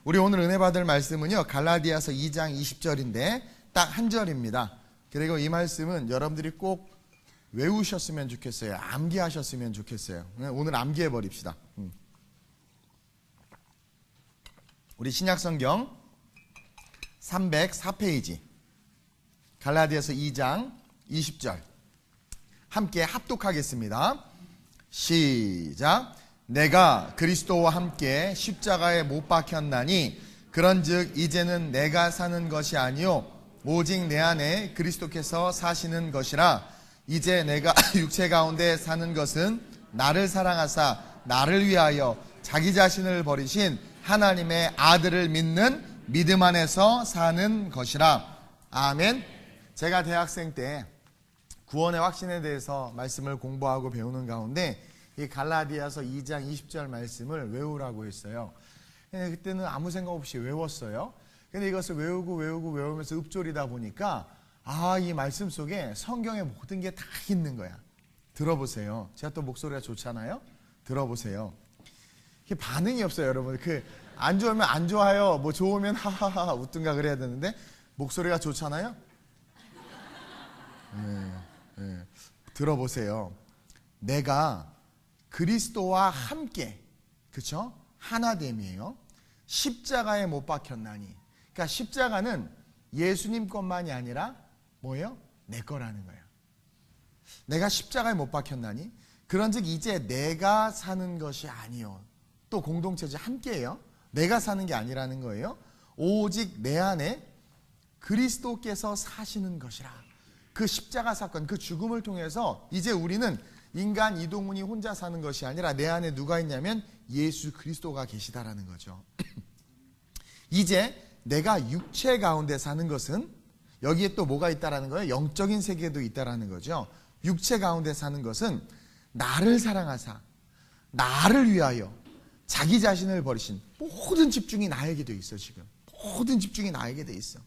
우리 오늘 은혜 받을 말씀은요, 갈라디아서 2장 20절인데 딱 한 절입니다. 그리고 이 말씀은 여러분들이 꼭 외우셨으면 좋겠어요. 암기하셨으면 좋겠어요. 오늘 암기해 버립시다. 우리 신약성경 304페이지 갈라디아서 2장 20절 함께 합독하겠습니다. 시작. 내가 그리스도와 함께 십자가에 못 박혔나니 그런즉 이제는 내가 사는 것이 아니요 오직 내 안에 그리스도께서 사시는 것이라. 이제 내가 육체 가운데 사는 것은 나를 사랑하사 나를 위하여 자기 자신을 버리신 하나님의 아들을 믿는 믿음 안에서 사는 것이라. 아멘. 제가 대학생 때 구원의 확신에 대해서 말씀을 공부하고 배우는 가운데 이 갈라디아서 2장 20절 말씀을 외우라고 했어요. 그때는 아무 생각 없이 외웠어요. 근데 이것을 외우면서 읊조리다 보니까 이 말씀 속에 성경의 모든 게 다 있는 거야. 들어보세요. 제가 또 목소리가 좋잖아요. 들어보세요. 이게 반응이 없어요, 여러분. 안 좋으면 안 좋아요. 뭐 좋으면 하하하 웃든가 그래야 되는데 목소리가 좋잖아요. 들어보세요. 내가 그리스도와 함께, 그렇죠? 하나됨이에요. 십자가에 못 박혔나니. 그러니까 십자가는 예수님 것만이 아니라 뭐예요? 내 거라는 거예요. 내가 십자가에 못 박혔나니 그런즉 이제 내가 사는 것이 아니요. 또 공동체지 함께예요. 내가 사는 게 아니라는 거예요. 오직 내 안에 그리스도께서 사시는 것이라. 그 십자가 사건, 그 죽음을 통해서 이제 우리는 인간 이동훈이 혼자 사는 것이 아니라 내 안에 누가 있냐면 예수 그리스도가 계시다라는 거죠. 이제 내가 육체 가운데 사는 것은 여기에 또 뭐가 있다라는 거예요? 영적인 세계도 있다라는 거죠. 육체 가운데 사는 것은 나를 사랑하사 나를 위하여 자기 자신을 버리신, 모든 집중이 나에게 돼 있어. 지금 모든 집중이 나에게 돼 있어.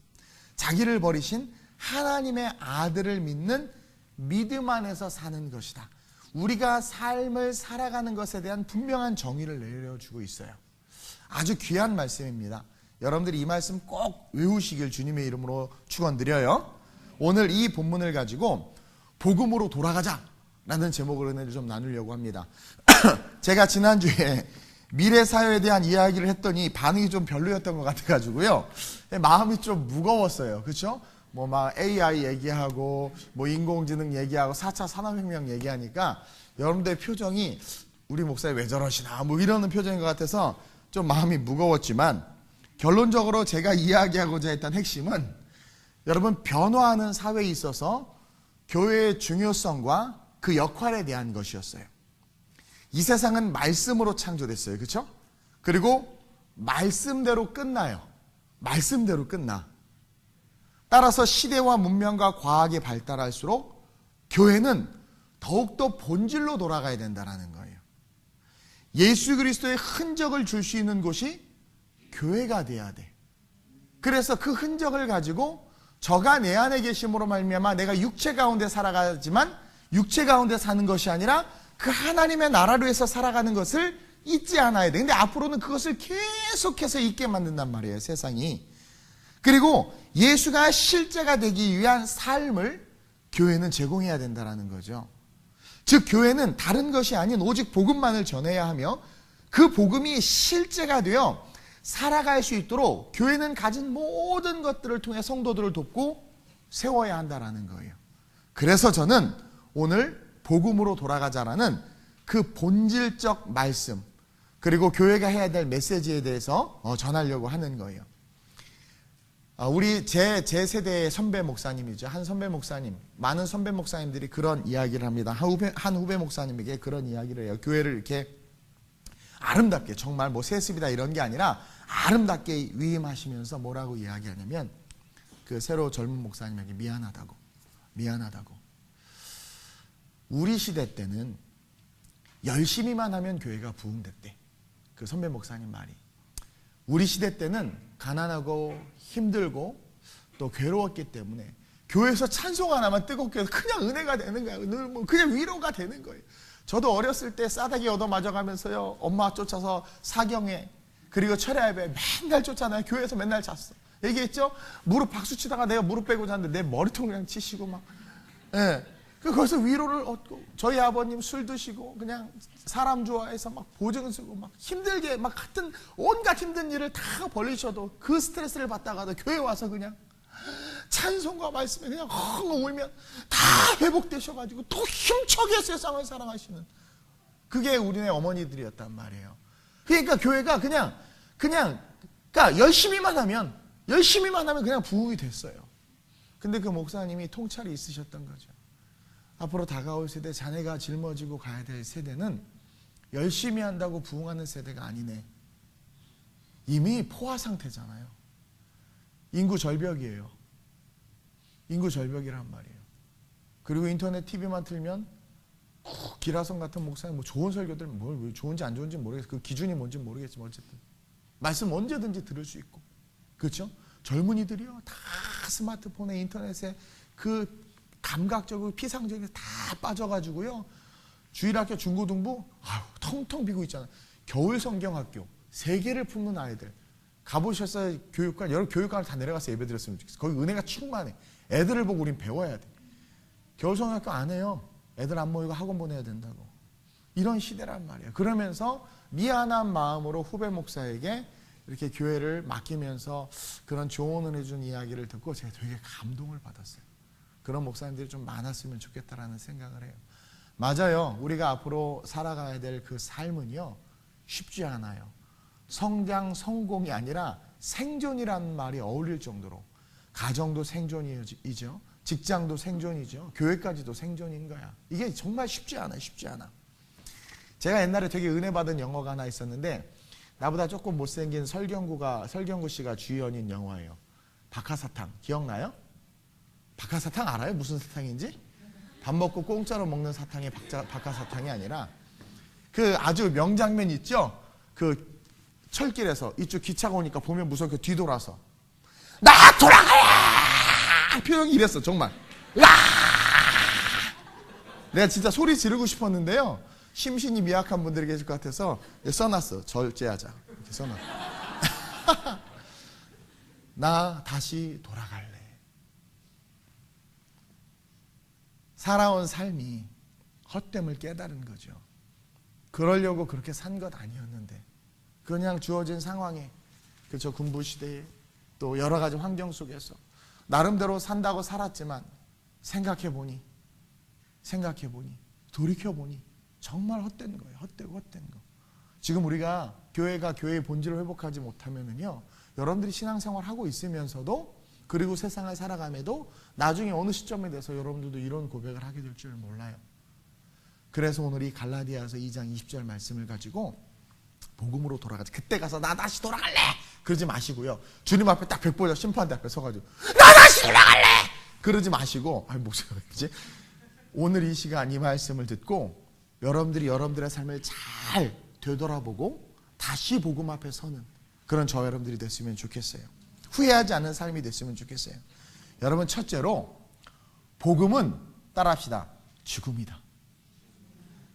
자기를 버리신 하나님의 아들을 믿는 믿음 안에서 사는 것이다. 우리가 삶을 살아가는 것에 대한 분명한 정의를 내려주고 있어요. 아주 귀한 말씀입니다. 여러분들이 이 말씀 꼭 외우시길 주님의 이름으로 축원드려요. 오늘 이 본문을 가지고 복음으로 돌아가자 라는 제목으로 은혜를 좀 나누려고 합니다. 제가 지난주에 미래사회에 대한 이야기를 했더니 반응이 좀 별로였던 것 같아가지고요, 마음이 좀 무거웠어요. 그렇죠? 막 AI 얘기하고 인공지능 얘기하고 4차 산업혁명 얘기하니까 여러분들의 표정이 우리 목사님 왜 저러시나 이러는 표정인 것 같아서 좀 마음이 무거웠지만, 결론적으로 제가 이야기하고자 했던 핵심은 여러분, 변화하는 사회에 있어서 교회의 중요성과 그 역할에 대한 것이었어요. 이 세상은 말씀으로 창조됐어요. 그렇죠? 그리고 말씀대로 끝나요. 말씀대로 끝나. 따라서 시대와 문명과 과학이 발달할수록 교회는 더욱더 본질로 돌아가야 된다는 거예요. 예수 그리스도의 흔적을 줄 수 있는 곳이 교회가 돼야 돼. 그래서 그 흔적을 가지고 저가 내 안에 계심으로 말미암아 내가 육체 가운데 살아가지만 육체 가운데 사는 것이 아니라 그 하나님의 나라로 해서 살아가는 것을 잊지 않아야 돼. 근데 앞으로는 그것을 계속해서 잊게 만든단 말이에요, 세상이. 그리고 예수가 실제가 되기 위한 삶을 교회는 제공해야 된다는 거죠. 즉 교회는 다른 것이 아닌 오직 복음만을 전해야 하며 그 복음이 실제가 되어 살아갈 수 있도록 교회는 가진 모든 것들을 통해 성도들을 돕고 세워야 한다는 거예요. 그래서 저는 오늘 복음으로 돌아가자라는 그 본질적 말씀, 그리고 교회가 해야 될 메시지에 대해서 전하려고 하는 거예요. 우리 제 세대의 선배 목사님이죠. 한 선배 목사님, 많은 선배 목사님들이 그런 이야기를 합니다. 한 후배 목사님에게 그런 이야기를 해요. 교회를 이렇게 아름답게, 정말 세습이다 이런 게 아니라 아름답게 위임하시면서 뭐라고 이야기하냐면, 그 새로 젊은 목사님에게 미안하다고. 우리 시대 때는 열심히만 하면 교회가 부흥됐대. 그 선배 목사님 말이. 우리 시대 때는 가난하고 힘들고 또 괴로웠기 때문에 교회에서 찬송 하나만 뜨겁게 해서 그냥 은혜가 되는 거예요. 그냥 위로가 되는 거예요. 저도 어렸을 때 싸대기 얻어 맞아가면서요, 엄마 쫓아서 사경에 그리고 철야 예배 맨날 쫓아나요. 교회에서 맨날 잤어. 얘기했죠? 무릎 박수 치다가 내가 무릎 빼고 잤는데 내 머리통 그냥 치시고 막. 예. 거기서 위로를 얻고, 저희 아버님 술 드시고 그냥 사람 좋아해서 막 보증 쓰고 막 힘들게 막 같은 온갖 힘든 일을 다 벌리셔도 그 스트레스를 받다가도 교회 와서 그냥 찬송과 말씀에 그냥 헝 울면 다 회복되셔가지고 또 힘차게 세상을 사랑하시는, 그게 우리네 어머니들이었단 말이에요. 그러니까 교회가 그러니까 열심히만 하면 그냥 부흥이 됐어요. 근데 그 목사님이 통찰이 있으셨던 거죠. 앞으로 다가올 세대, 자네가 짊어지고 가야 될 세대는 열심히 한다고 부흥하는 세대가 아니네. 이미 포화 상태잖아요. 인구 절벽이에요. 인구 절벽이란 말이에요. 그리고 인터넷 TV만 틀면 기라성 같은 목사님 뭐 좋은 설교들 뭐 좋은지 안 좋은지 모르겠어요. 그 기준이 뭔지 모르겠지만 어쨌든 말씀 언제든지 들을 수 있고, 그렇죠? 젊은이들이요 다 스마트폰에 인터넷에 그 감각적으로 피상적으로 다 빠져가지고요. 주일학교 중고등부 텅텅 비고 있잖아요. 겨울 성경학교 3개를 품는 아이들 가보셨어요? 교육관, 여러 교육관을 다 내려가서 예배 드렸으면 좋겠어요. 거기 은혜가 충만해. 애들을 보고 우린 배워야 돼. 겨울 성경학교 안 해요. 애들 안 모이고 학원 보내야 된다고. 이런 시대란 말이에요. 그러면서 미안한 마음으로 후배 목사에게 이렇게 교회를 맡기면서 그런 좋은 은혜 준 이야기를 듣고 제가 되게 감동을 받았어요. 그런 목사님들이 좀 많았으면 좋겠다라는 생각을 해요. 맞아요. 우리가 앞으로 살아가야 될 그 삶은요 쉽지 않아요. 성장, 성공이 아니라 생존이라는 말이 어울릴 정도로, 가정도 생존이죠. 직장도 생존이죠. 교회까지도 생존인 거야. 이게 정말 쉽지 않아요. 쉽지 않아. 제가 옛날에 되게 은혜 받은 영화가 하나 있었는데, 나보다 조금 못생긴 설경구 씨가 주연인 영화예요. 박하사탕. 기억나요? 박하사탕 알아요? 무슨 사탕인지? 밥 먹고 공짜로 먹는 사탕이 박하사탕이 아니라 그 아주 명장면 있죠? 그 철길에서 이쪽 기차가 오니까 보면 무섭게 뒤돌아서 나 돌아가야! 표정이 이랬어 정말. 와! 내가 진짜 소리 지르고 싶었는데요. 심신이 미약한 분들이 계실 것 같아서 써놨어. 절제하자. 이렇게 써놨어. 나 다시 돌아갈래. 살아온 삶이 헛됨을 깨달은 거죠. 그러려고 그렇게 산 것 아니었는데 그냥 주어진 상황에, 그렇죠, 군부시대에 또 여러 가지 환경 속에서 나름대로 산다고 살았지만 생각해보니 돌이켜보니 정말 헛된 거예요. 헛된 거. 지금 우리가 교회가 교회의 본질을 회복하지 못하면은요, 여러분들이 신앙생활 하고 있으면서도, 그리고 세상을 살아감에도 나중에 어느 시점에 대해서 여러분들도 이런 고백을 하게 될 줄 몰라요. 그래서 오늘 이 갈라디아서 2장 20절 말씀을 가지고 복음으로 돌아가자. 그때 가서 나 다시 돌아갈래! 그러지 마시고요. 주님 앞에 딱 백보자 심판대 앞에 서가지고 나 다시 돌아갈래! 그러지 마시고, 목소리가 그러지? 오늘 이 시간 이 말씀을 듣고 여러분들이 여러분들의 삶을 잘 되돌아보고 다시 복음 앞에 서는 그런 저 여러분들이 됐으면 좋겠어요. 후회하지 않는 삶이 됐으면 좋겠어요. 여러분, 첫째로 복음은 따라합시다. 죽음이다.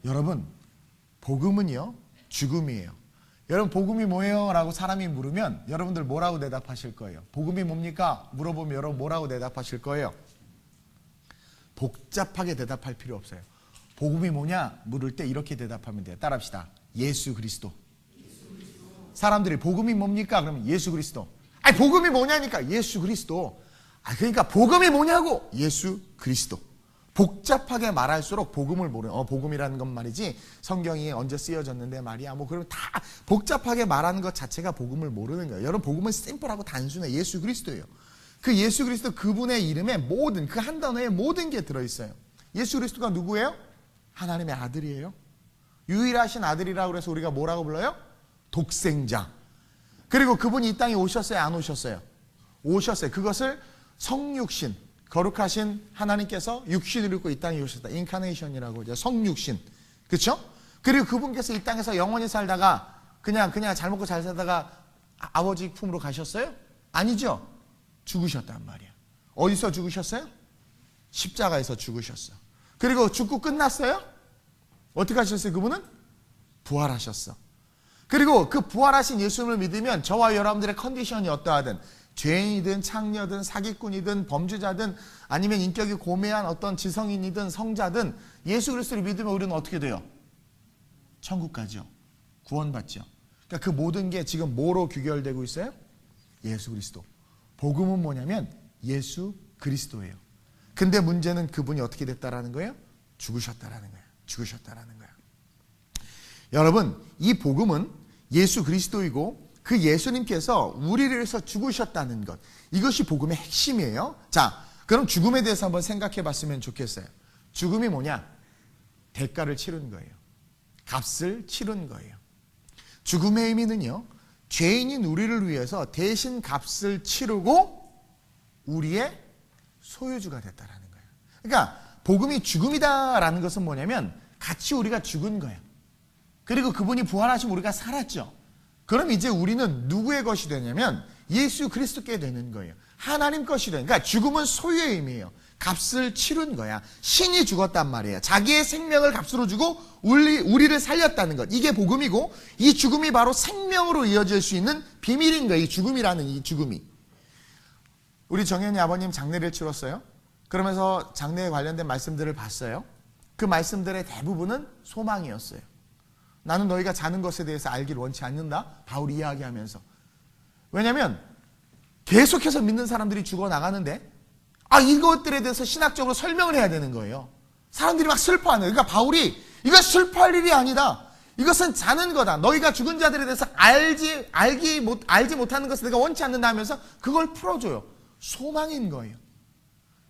여러분, 복음은요 죽음이에요. 여러분, 복음이 뭐예요? 라고 사람이 물으면 여러분들 뭐라고 대답하실 거예요? 복음이 뭡니까? 물어보면 여러분 뭐라고 대답하실 거예요? 복잡하게 대답할 필요 없어요. 복음이 뭐냐? 물을 때 이렇게 대답하면 돼요. 따라합시다. 예수 그리스도. 사람들이 복음이 뭡니까? 그러면 예수 그리스도. 아니, 복음이 뭐냐니까 예수 그리스도. 그러니까 복음이 뭐냐고 예수 그리스도. 복잡하게 말할수록 복음을 모르는, 복음이라는 건 말이지 성경이 언제 쓰여졌는데 말이야, 뭐 그러면 다 복잡하게 말하는 것 자체가 복음을 모르는 거예요. 여러분, 복음은 심플하고 단순해. 예수 그리스도예요. 그 예수 그리스도, 그분의 이름에 모든, 그 한 단어에 모든 게 들어있어요. 예수 그리스도가 누구예요? 하나님의 아들이에요. 유일하신 아들이라고 해서 우리가 뭐라고 불러요? 독생자. 그리고 그분이 이 땅에 오셨어요? 안 오셨어요? 오셨어요. 그것을 성육신, 거룩하신 하나님께서 육신을 입고 이 땅에 오셨다. 인카네이션이라고 이제 성육신. 그렇죠? 그리고 그분께서 이 땅에서 영원히 살다가 그냥 잘 먹고 잘 살다가 아버지 품으로 가셨어요? 아니죠. 죽으셨단 말이야. 어디서 죽으셨어요? 십자가에서 죽으셨어. 그리고 죽고 끝났어요? 어떻게 하셨어요? 그분은 부활하셨어. 그리고 그 부활하신 예수님을 믿으면 저와 여러분들의 컨디션이 어떠하든, 죄인이든 창녀든 사기꾼이든 범죄자든 아니면 인격이 고매한 어떤 지성인이든 성자든 예수 그리스도를 믿으면 우리는 어떻게 돼요? 천국 가죠. 구원받죠. 그러니까 그 모든 게 지금 뭐로 귀결되고 있어요? 예수 그리스도. 복음은 뭐냐면 예수 그리스도예요. 근데 문제는 그분이 어떻게 됐다라는 거예요? 죽으셨다라는 거예요. 죽으셨다라는 거예요. 여러분, 이 복음은 예수 그리스도이고 그 예수님께서 우리를 위해서 죽으셨다는 것, 이것이 복음의 핵심이에요. 자, 그럼 죽음에 대해서 한번 생각해 봤으면 좋겠어요. 죽음이 뭐냐? 대가를 치른 거예요. 값을 치른 거예요. 죽음의 의미는요, 죄인인 우리를 위해서 대신 값을 치르고 우리의 소유주가 됐다라는 거예요. 그러니까 복음이 죽음이다라는 것은 뭐냐면 같이 우리가 죽은 거예요. 그리고 그분이 부활하시면 우리가 살았죠. 그럼 이제 우리는 누구의 것이 되냐면 예수 그리스도께 되는 거예요. 하나님 것이 되는. 그러니까 죽음은 소유의 의미예요. 값을 치른 거야. 신이 죽었단 말이에요. 자기의 생명을 값으로 주고 우리를 살렸다는 것. 이게 복음이고, 이 죽음이 바로 생명으로 이어질 수 있는 비밀인 거예요. 이 죽음이라는 이 죽음이. 우리 정현이 아버님 장례를 치렀어요. 그러면서 장례에 관련된 말씀들을 봤어요. 그 말씀들의 대부분은 소망이었어요. 나는 너희가 자는 것에 대해서 알기를 원치 않는다. 바울이 이야기하면서. 왜냐하면 계속해서 믿는 사람들이 죽어나가는데 이것들에 대해서 신학적으로 설명을 해야 되는 거예요. 사람들이 막 슬퍼하는 거예요. 그러니까 바울이 이거 슬퍼할 일이 아니다. 이것은 자는 거다. 너희가 죽은 자들에 대해서 알지 못하는 것을 내가 원치 않는다 하면서 그걸 풀어줘요. 소망인 거예요.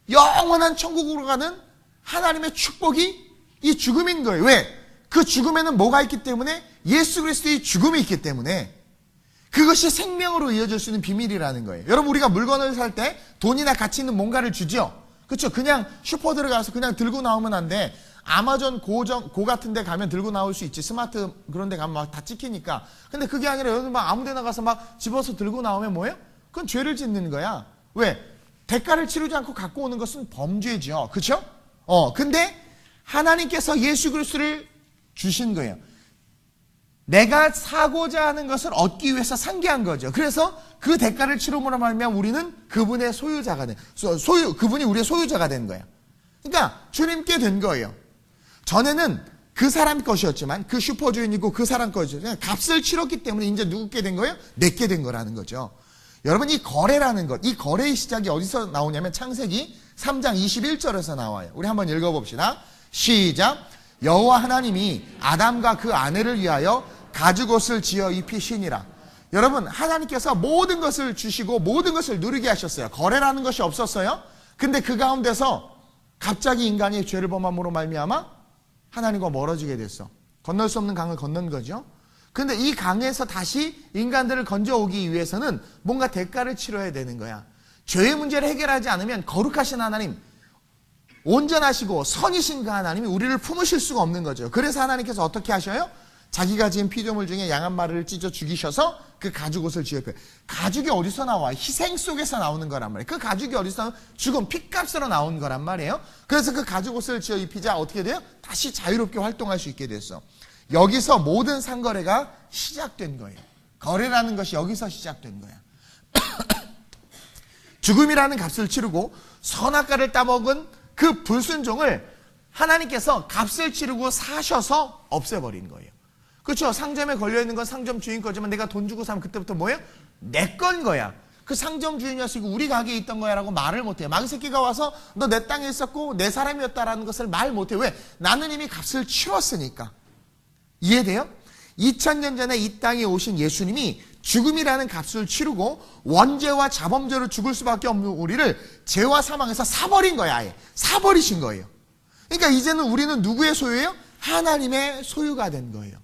영원한 천국으로 가는 하나님의 축복이 이 죽음인 거예요. 왜? 그 죽음에는 뭐가 있기 때문에? 예수 그리스도의 죽음이 있기 때문에 그것이 생명으로 이어질 수 있는 비밀이라는 거예요. 여러분, 우리가 물건을 살 때 돈이나 가치 있는 뭔가를 주죠. 그렇죠? 그냥 슈퍼 들어가서 그냥 들고 나오면 안 돼. 아마존 고 같은 데 가면 들고 나올 수 있지. 스마트 그런 데 가면 막 다 찍히니까. 근데 그게 아니라 여러분 막 아무 데나 가서 막 집어서 들고 나오면 뭐예요? 그건 죄를 짓는 거야. 왜? 대가를 치르지 않고 갖고 오는 것은 범죄죠. 그렇죠? 근데 하나님께서 예수 그리스도를 주신 거예요. 내가 사고자 하는 것을 얻기 위해서 상기한 거죠. 그래서 그 대가를 치름으로 말미암아 우리는 그분의 소유자가 된, 그분이 우리의 소유자가 된 거예요. 그러니까 주님께 된 거예요. 전에는 그 사람 것이었지만 그 슈퍼주인이고 그 사람 것이었지만 값을 치렀기 때문에 이제 누구께 된 거예요? 내게 된 거라는 거죠. 여러분, 이 거래라는 것, 이 거래의 시작이 어디서 나오냐면 창세기 3장 21절에서 나와요. 우리 한번 읽어봅시다. 시작. 여호와 하나님이 아담과 그 아내를 위하여 가죽옷을 지어 입히시니라. 여러분, 하나님께서 모든 것을 주시고 모든 것을 누리게 하셨어요. 거래라는 것이 없었어요. 근데 그 가운데서 갑자기 인간이 죄를 범함으로 말미암아 하나님과 멀어지게 됐어. 건널 수 없는 강을 건넌 거죠. 근데 이 강에서 다시 인간들을 건져오기 위해서는 뭔가 대가를 치러야 되는 거야. 죄의 문제를 해결하지 않으면 거룩하신 하나님, 온전하시고 선이신 그 하나님이 우리를 품으실 수가 없는 거죠. 그래서 하나님께서 어떻게 하셔요? 자기가 지은 피조물 중에 양 한 마리를 찢어 죽이셔서 그 가죽옷을 지어펴요. 가죽이 어디서 나와? 희생 속에서 나오는 거란 말이에요. 그 가죽이 어디서 나와? 죽은 핏값으로 나온 거란 말이에요. 그래서 그 가죽옷을 지어 입히자 어떻게 돼요? 다시 자유롭게 활동할 수 있게 됐어. 여기서 모든 상거래가 시작된 거예요. 거래라는 것이 여기서 시작된 거야. 죽음이라는 값을 치르고 선악과를 따먹은 그 불순종을 하나님께서 값을 치르고 사셔서 없애버린 거예요. 그렇죠? 상점에 걸려있는 건 상점 주인 거지만 내가 돈 주고 사면 그때부터 뭐예요? 내 건 거야. 그 상점 주인이었으니까 우리 가게에 있던 거야 라고 말을 못해요. 마귀 새끼가 와서 너 내 땅에 있었고 내 사람이었다라는 것을 말 못해요. 왜? 나는 이미 값을 치렀으니까. 이해돼요? 2000년 전에 이 땅에 오신 예수님이 죽음이라는 값을 치르고 원죄와 자범죄로 죽을 수밖에 없는 우리를 죄와 사망에서 사버린 거야. 아예 사버리신 거예요. 그러니까 이제는 우리는 누구의 소유예요? 하나님의 소유가 된 거예요.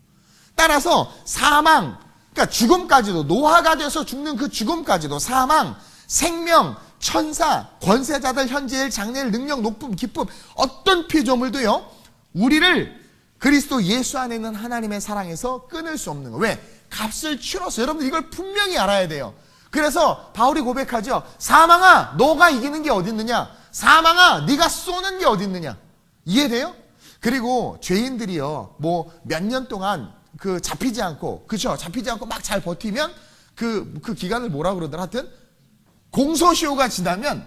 따라서 사망, 그러니까 죽음까지도, 노화가 돼서 죽는 그 죽음까지도, 사망, 생명, 천사, 권세자들, 현재일, 장래일, 능력, 높음, 기쁨, 어떤 피조물도요 우리를 그리스도 예수 안에 있는 하나님의 사랑에서 끊을 수 없는 거예요. 왜? 값을 치렀어요. 여러분들 이걸 분명히 알아야 돼요. 그래서 바울이 고백하죠. 사망아, 너가 이기는 게 어디 있느냐? 사망아, 네가 쏘는 게 어디 있느냐? 이해돼요? 그리고 죄인들이요, 뭐 몇 년 동안 잡히지 않고, 그죠? 잡히지 않고 막 잘 버티면 그 기간을 뭐라 그러더라. 하여튼 공소시효가 지나면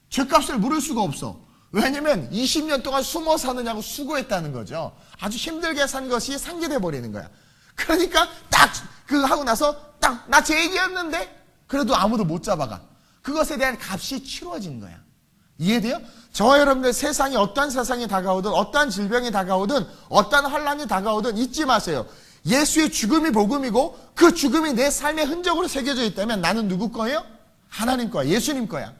죄값을 물을 수가 없어. 왜냐면 20년 동안 숨어 사느냐고 수고했다는 거죠. 아주 힘들게 산 것이 상기돼 버리는 거야. 그러니까 딱 하고 나서 딱 나 죄인이었는데 그래도 아무도 못 잡아가. 그것에 대한 값이 치러진 거야. 이해돼요? 저와 여러분들 세상에 어떠한 세상이 다가오든 어떠한 질병이 다가오든 어떠한 환란이 다가오든 잊지 마세요. 예수의 죽음이 복음이고 그 죽음이 내 삶의 흔적으로 새겨져 있다면 나는 누구 거예요? 하나님 거야. 예수님 거야.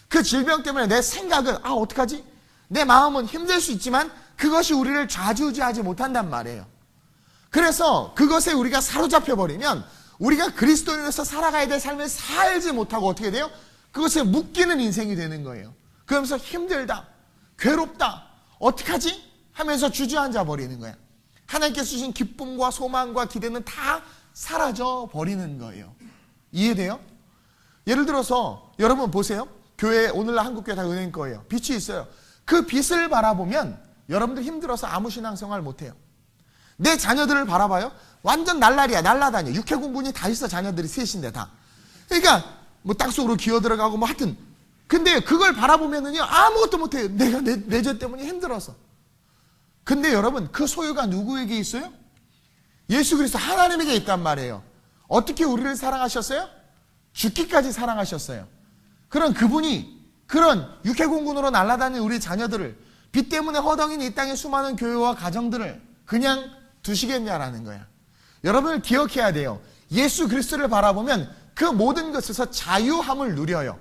그 질병 때문에 내 생각은 어떡하지? 내 마음은 힘들 수 있지만 그것이 우리를 좌지우지하지 못한단 말이에요. 그래서 그것에 우리가 사로잡혀 버리면 우리가 그리스도인으로서 살아가야 될 삶을 살지 못하고 어떻게 돼요? 그것에 묶이는 인생이 되는 거예요. 그러면서 힘들다, 괴롭다, 어떡하지? 하면서 주저앉아 버리는 거야. 하나님께서 주신 기쁨과 소망과 기대는 다 사라져 버리는 거예요. 이해돼요? 예를 들어서 여러분 보세요. 교회, 오늘날 한국교회 다 은행 거예요. 빛이 있어요. 그 빛을 바라보면 여러분들 힘들어서 아무 신앙생활 못해요. 내 자녀들을 바라봐요. 완전 날라리야. 날라다녀. 육해공군이 다 있어. 자녀들이 셋인데 다. 그러니까 뭐 땅속으로 기어들어가고 뭐 하여튼. 근데 그걸 바라보면은요 아무것도 못해요. 내가 내 죄 때문에 힘들어서. 근데 여러분 그 소유가 누구에게 있어요? 예수 그리스도 하나님에게 있단 말이에요. 어떻게 우리를 사랑하셨어요? 죽기까지 사랑하셨어요. 그런 그분이 그런 육해공군으로 날아다니는 우리 자녀들을 빛 때문에 허덕인 이 땅의 수많은 교회와 가정들을 그냥 두시겠냐라는 거야. 여러분을 기억해야 돼요. 예수 그리스도를 바라보면 그 모든 것에서 자유함을 누려요.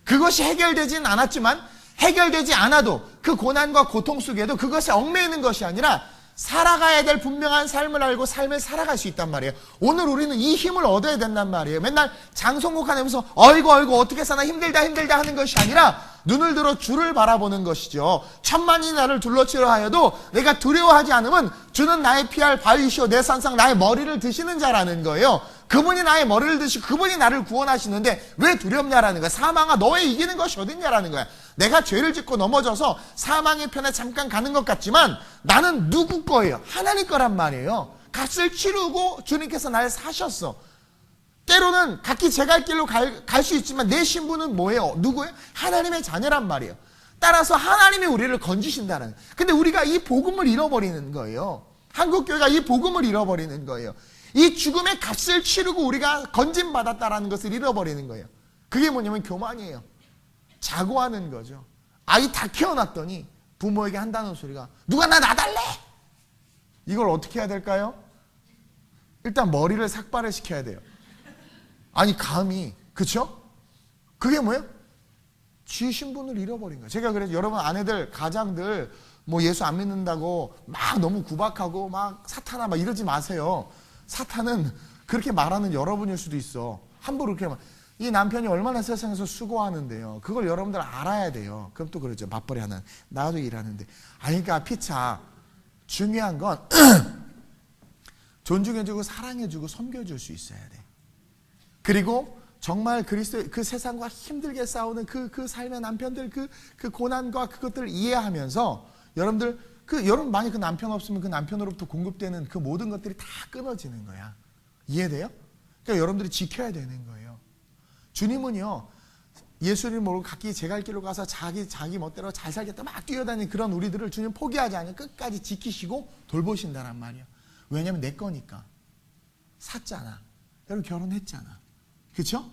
그것이 해결되지는 않았지만 해결되지 않아도 그 고난과 고통 속에도 그것에 얽매이는 것이 아니라 살아가야 될 분명한 삶을 알고 삶을 살아갈 수 있단 말이에요. 오늘 우리는 이 힘을 얻어야 된단 말이에요. 맨날 장성곡하면서 어이구 어떻게 사나 힘들다 하는 것이 아니라 눈을 들어 주를 바라보는 것이죠. 천만이 나를 둘러치려 하여도 내가 두려워하지 않으면 주는 나의 피할 바위시오 내 산상 나의 머리를 드시는 자라는 거예요. 그분이 나의 머리를 드시고 그분이 나를 구원하시는데 왜 두렵냐라는 거야. 사망아 너의 이기는 것이 어딨냐라는 거야. 내가 죄를 짓고 넘어져서 사망의 편에 잠깐 가는 것 같지만 나는 누구 거예요? 하나님 거란 말이에요. 값을 치르고 주님께서 날 사셨어. 때로는 각기 제 갈 길로 갈 수 있지만 내 신분은 뭐예요? 누구예요? 하나님의 자녀란 말이에요. 따라서 하나님이 우리를 건지신다는. 근데 우리가 이 복음을 잃어버리는 거예요. 한국교회가 이 복음을 잃어버리는 거예요. 이 죽음의 값을 치르고 우리가 건진받았다라는 것을 잃어버리는 거예요. 그게 뭐냐면 교만이에요. 자고하는 거죠. 아이 다 키워놨더니 부모에게 한다는 소리가 누가 나 놔달래? 이걸 어떻게 해야 될까요? 일단 머리를 삭발을 시켜야 돼요. 아니 감히 그쵸? 그게 뭐예요? 지 신분을 잃어버린 거예요. 제가 그래서 여러분 아내들 가장들 뭐 예수 안 믿는다고 막 너무 구박하고 막 사탄아 막 이러지 마세요. 사탄은 그렇게 말하는 여러분일 수도 있어. 함부로 그렇게 이 남편이 얼마나 세상에서 수고하는데요. 그걸 여러분들 알아야 돼요. 그럼 또 그러죠. 맞벌이 하는 나도 일하는데. 그러니까 피차 중요한 건 존중해주고 사랑해주고 섬겨줄 수 있어야 돼. 그리고 정말 그리스도 그 세상과 힘들게 싸우는 그 삶의 남편들 그 고난과 그것들을 이해하면서 여러분들 여러분 만약 그 남편 없으면 그 남편으로부터 공급되는 그 모든 것들이 다 끊어지는 거야. 이해돼요? 그러니까 여러분들이 지켜야 되는 거예요. 주님은요 예수님 모르고 각기 제 갈 길로 가서 자기 멋대로 잘 살겠다 막 뛰어다니는 그런 우리들을 주님 포기하지 않으면 끝까지 지키시고 돌보신다란 말이야. 왜냐면 내 거니까. 샀잖아. 여러분 결혼했잖아. 그렇죠?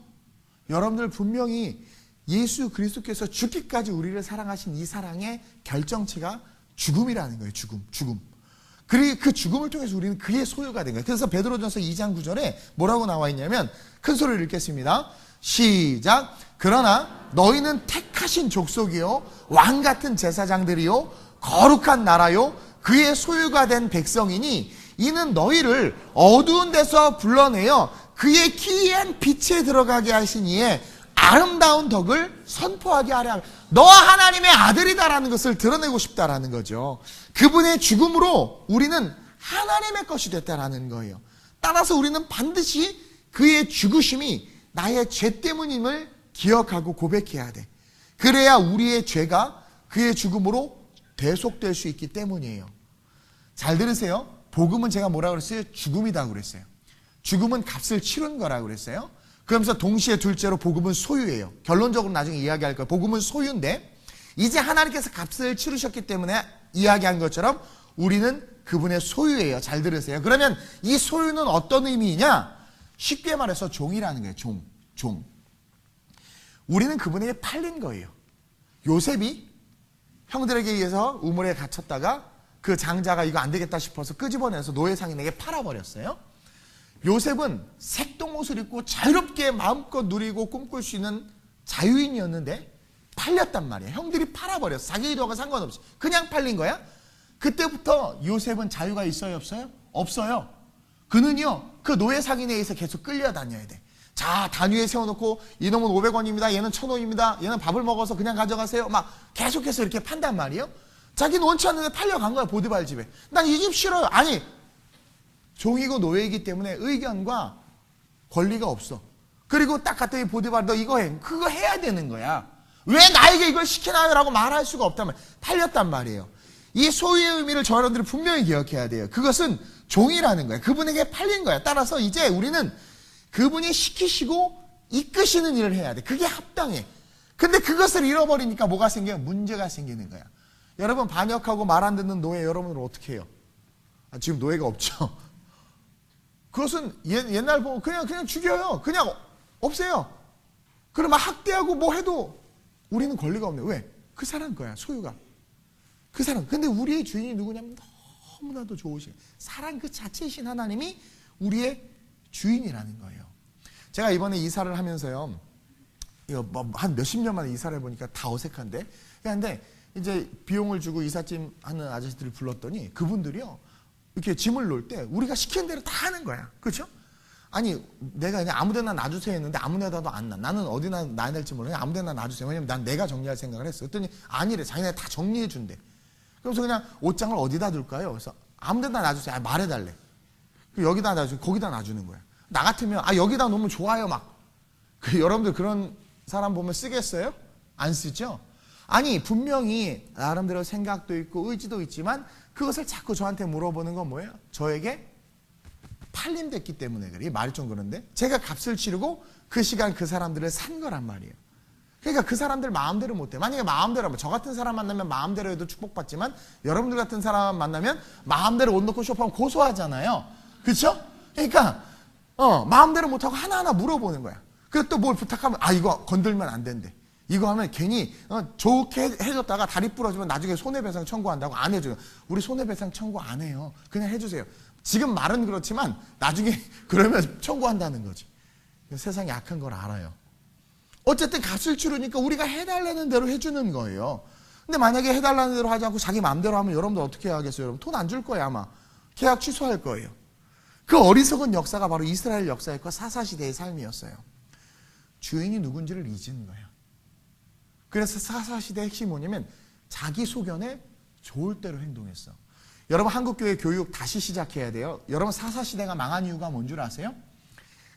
여러분들 분명히 예수 그리스도께서 죽기까지 우리를 사랑하신 이 사랑의 결정체가 죽음이라는 거예요. 죽음. 그리고 그 죽음을 통해서 우리는 그의 소유가 된 거예요. 그래서 베드로전서 2장 9절에 뭐라고 나와 있냐면 큰 소리를 읽겠습니다. 시작. 그러나 너희는 택하신 족속이요 왕 같은 제사장들이요 거룩한 나라요 그의 소유가 된 백성이니 이는 너희를 어두운 데서 불러내어 그의 기이한 빛에 들어가게 하신 이에 아름다운 덕을 선포하게 하려 합니다. 너와 하나님의 아들이다라는 것을 드러내고 싶다라는 거죠. 그분의 죽음으로 우리는 하나님의 것이 됐다라는 거예요. 따라서 우리는 반드시 그의 죽으심이 나의 죄 때문임을 기억하고 고백해야 돼. 그래야 우리의 죄가 그의 죽음으로 대속될 수 있기 때문이에요. 잘 들으세요. 복음은 제가 뭐라고 그랬어요? 죽음이다 그랬어요. 죽음은 값을 치른 거라고 그랬어요. 그러면서 동시에 둘째로 복음은 소유예요. 결론적으로 나중에 이야기할 거예요. 복음은 소유인데 이제 하나님께서 값을 치르셨기 때문에 이야기한 것처럼 우리는 그분의 소유예요. 잘 들으세요. 그러면 이 소유는 어떤 의미냐? 쉽게 말해서 종이라는 거예요. 종. 우리는 그분에게 팔린 거예요. 요셉이 형들에게 의해서 우물에 갇혔다가 그 장자가 이거 안 되겠다 싶어서 끄집어내서 노예 상인에게 팔아버렸어요. 요셉은 색동옷을 입고 자유롭게 마음껏 누리고 꿈꿀 수 있는 자유인이었는데 팔렸단 말이에요. 형들이 팔아버렸어. 자기 의도가 상관없이. 그냥 팔린 거야. 그때부터 요셉은 자유가 있어요? 없어요? 없어요. 그는요, 그 노예 상인에 의해서 계속 끌려다녀야 돼. 자, 단 위에 세워놓고 이놈은 500원입니다. 얘는 1,000원입니다. 얘는 밥을 먹어서 그냥 가져가세요. 막 계속해서 이렇게 판단 말이에요. 자기는 원치 않는데 팔려간 거야. 보디발 집에. 난 이 집 싫어요. 아니, 종이고 노예이기 때문에 의견과 권리가 없어. 그리고 딱 갔더니 보디발 너 이거 해. 그거 해야 되는 거야. 왜 나에게 이걸 시키나요? 라고 말할 수가 없단 말이에요. 팔렸단 말이에요. 이 소유의 의미를 저여러분들이 분명히 기억해야 돼요. 그것은 종이라는 거예요. 그분에게 팔린 거야. 따라서 이제 우리는 그분이 시키시고 이끄시는 일을 해야 돼. 그게 합당해. 근데 그것을 잃어버리니까 뭐가 생겨요? 문제가 생기는 거야. 여러분 반역하고 말 안 듣는 노예 여러분은 어떻게 해요? 지금 노예가 없죠. 그것은 옛날 보고 그냥 죽여요. 그냥 없애요. 그러면 학대하고 뭐 해도 우리는 권리가 없네. 왜? 그 사람 거야. 소유가. 그 사람. 근데 우리의 주인이 누구냐면 너무나도 좋으신 사랑 그 자체이신 하나님이 우리의 주인이라는 거예요. 제가 이번에 이사를 하면서요. 이거 뭐 한 몇십 년 만에 이사를 해보니까 다 어색한데. 근데 이제 비용을 주고 이삿짐 하는 아저씨들을 불렀더니 그분들이요. 이렇게 짐을 놓을 때 우리가 시키는 대로 다 하는 거야. 그렇죠? 아니 내가 그냥 아무데나 놔주세요 했는데 아무데나도 안 놔. 나는 어디나 놔야 될지 모르겠는데 아무데나 놔주세요. 왜냐면 난 내가 정리할 생각을 했어. 그랬더니 아니래. 자기네 다 정리해 준대. 그래서 그냥 옷장을 어디다 둘까요? 그래서 아무데나 놔주세요. 말해달래. 여기다 놔주고 거기다 놔주는 거야. 나 같으면 여기다 놓으면 좋아요 막. 여러분들 그런 사람 보면 쓰겠어요? 안 쓰죠? 아니 분명히 나름대로 생각도 있고 의지도 있지만 그것을 자꾸 저한테 물어보는 건 뭐예요? 저에게 팔림됐기 때문에 그래. 말이 좀 그런데 제가 값을 치르고 그 시간 그 사람들을 산 거란 말이에요. 그러니까 그 사람들 마음대로 못해. 만약에 마음대로 하면 저 같은 사람 만나면 마음대로 해도 축복받지만 여러분들 같은 사람 만나면 마음대로 옷 놓고 쇼파하면 고소하잖아요. 그렇죠? 그러니까 마음대로 못하고 하나하나 물어보는 거야. 그리고 또 뭘 부탁하면 이거 건들면 안 된대. 이거 하면 괜히 좋게 해줬다가 다리 부러지면 나중에 손해배상 청구한다고 안 해줘요. 우리 손해배상 청구 안 해요. 그냥 해주세요. 지금 말은 그렇지만 나중에 그러면 청구한다는 거지. 세상이 악한 걸 알아요. 어쨌든 값을 치르니까 우리가 해달라는 대로 해주는 거예요. 근데 만약에 해달라는 대로 하지 않고 자기 마음대로 하면 여러분들 어떻게 하겠어요? 여러분 돈 안 줄 거예요 아마. 계약 취소할 거예요. 그 어리석은 역사가 바로 이스라엘 역사였고 사사시대의 삶이었어요. 주인이 누군지를 잊은 거예요. 그래서 사사시대의 핵심이 뭐냐면 자기 소견에 좋을 대로 행동했어. 여러분 한국교회 교육 다시 시작해야 돼요. 여러분 사사시대가 망한 이유가 뭔 줄 아세요?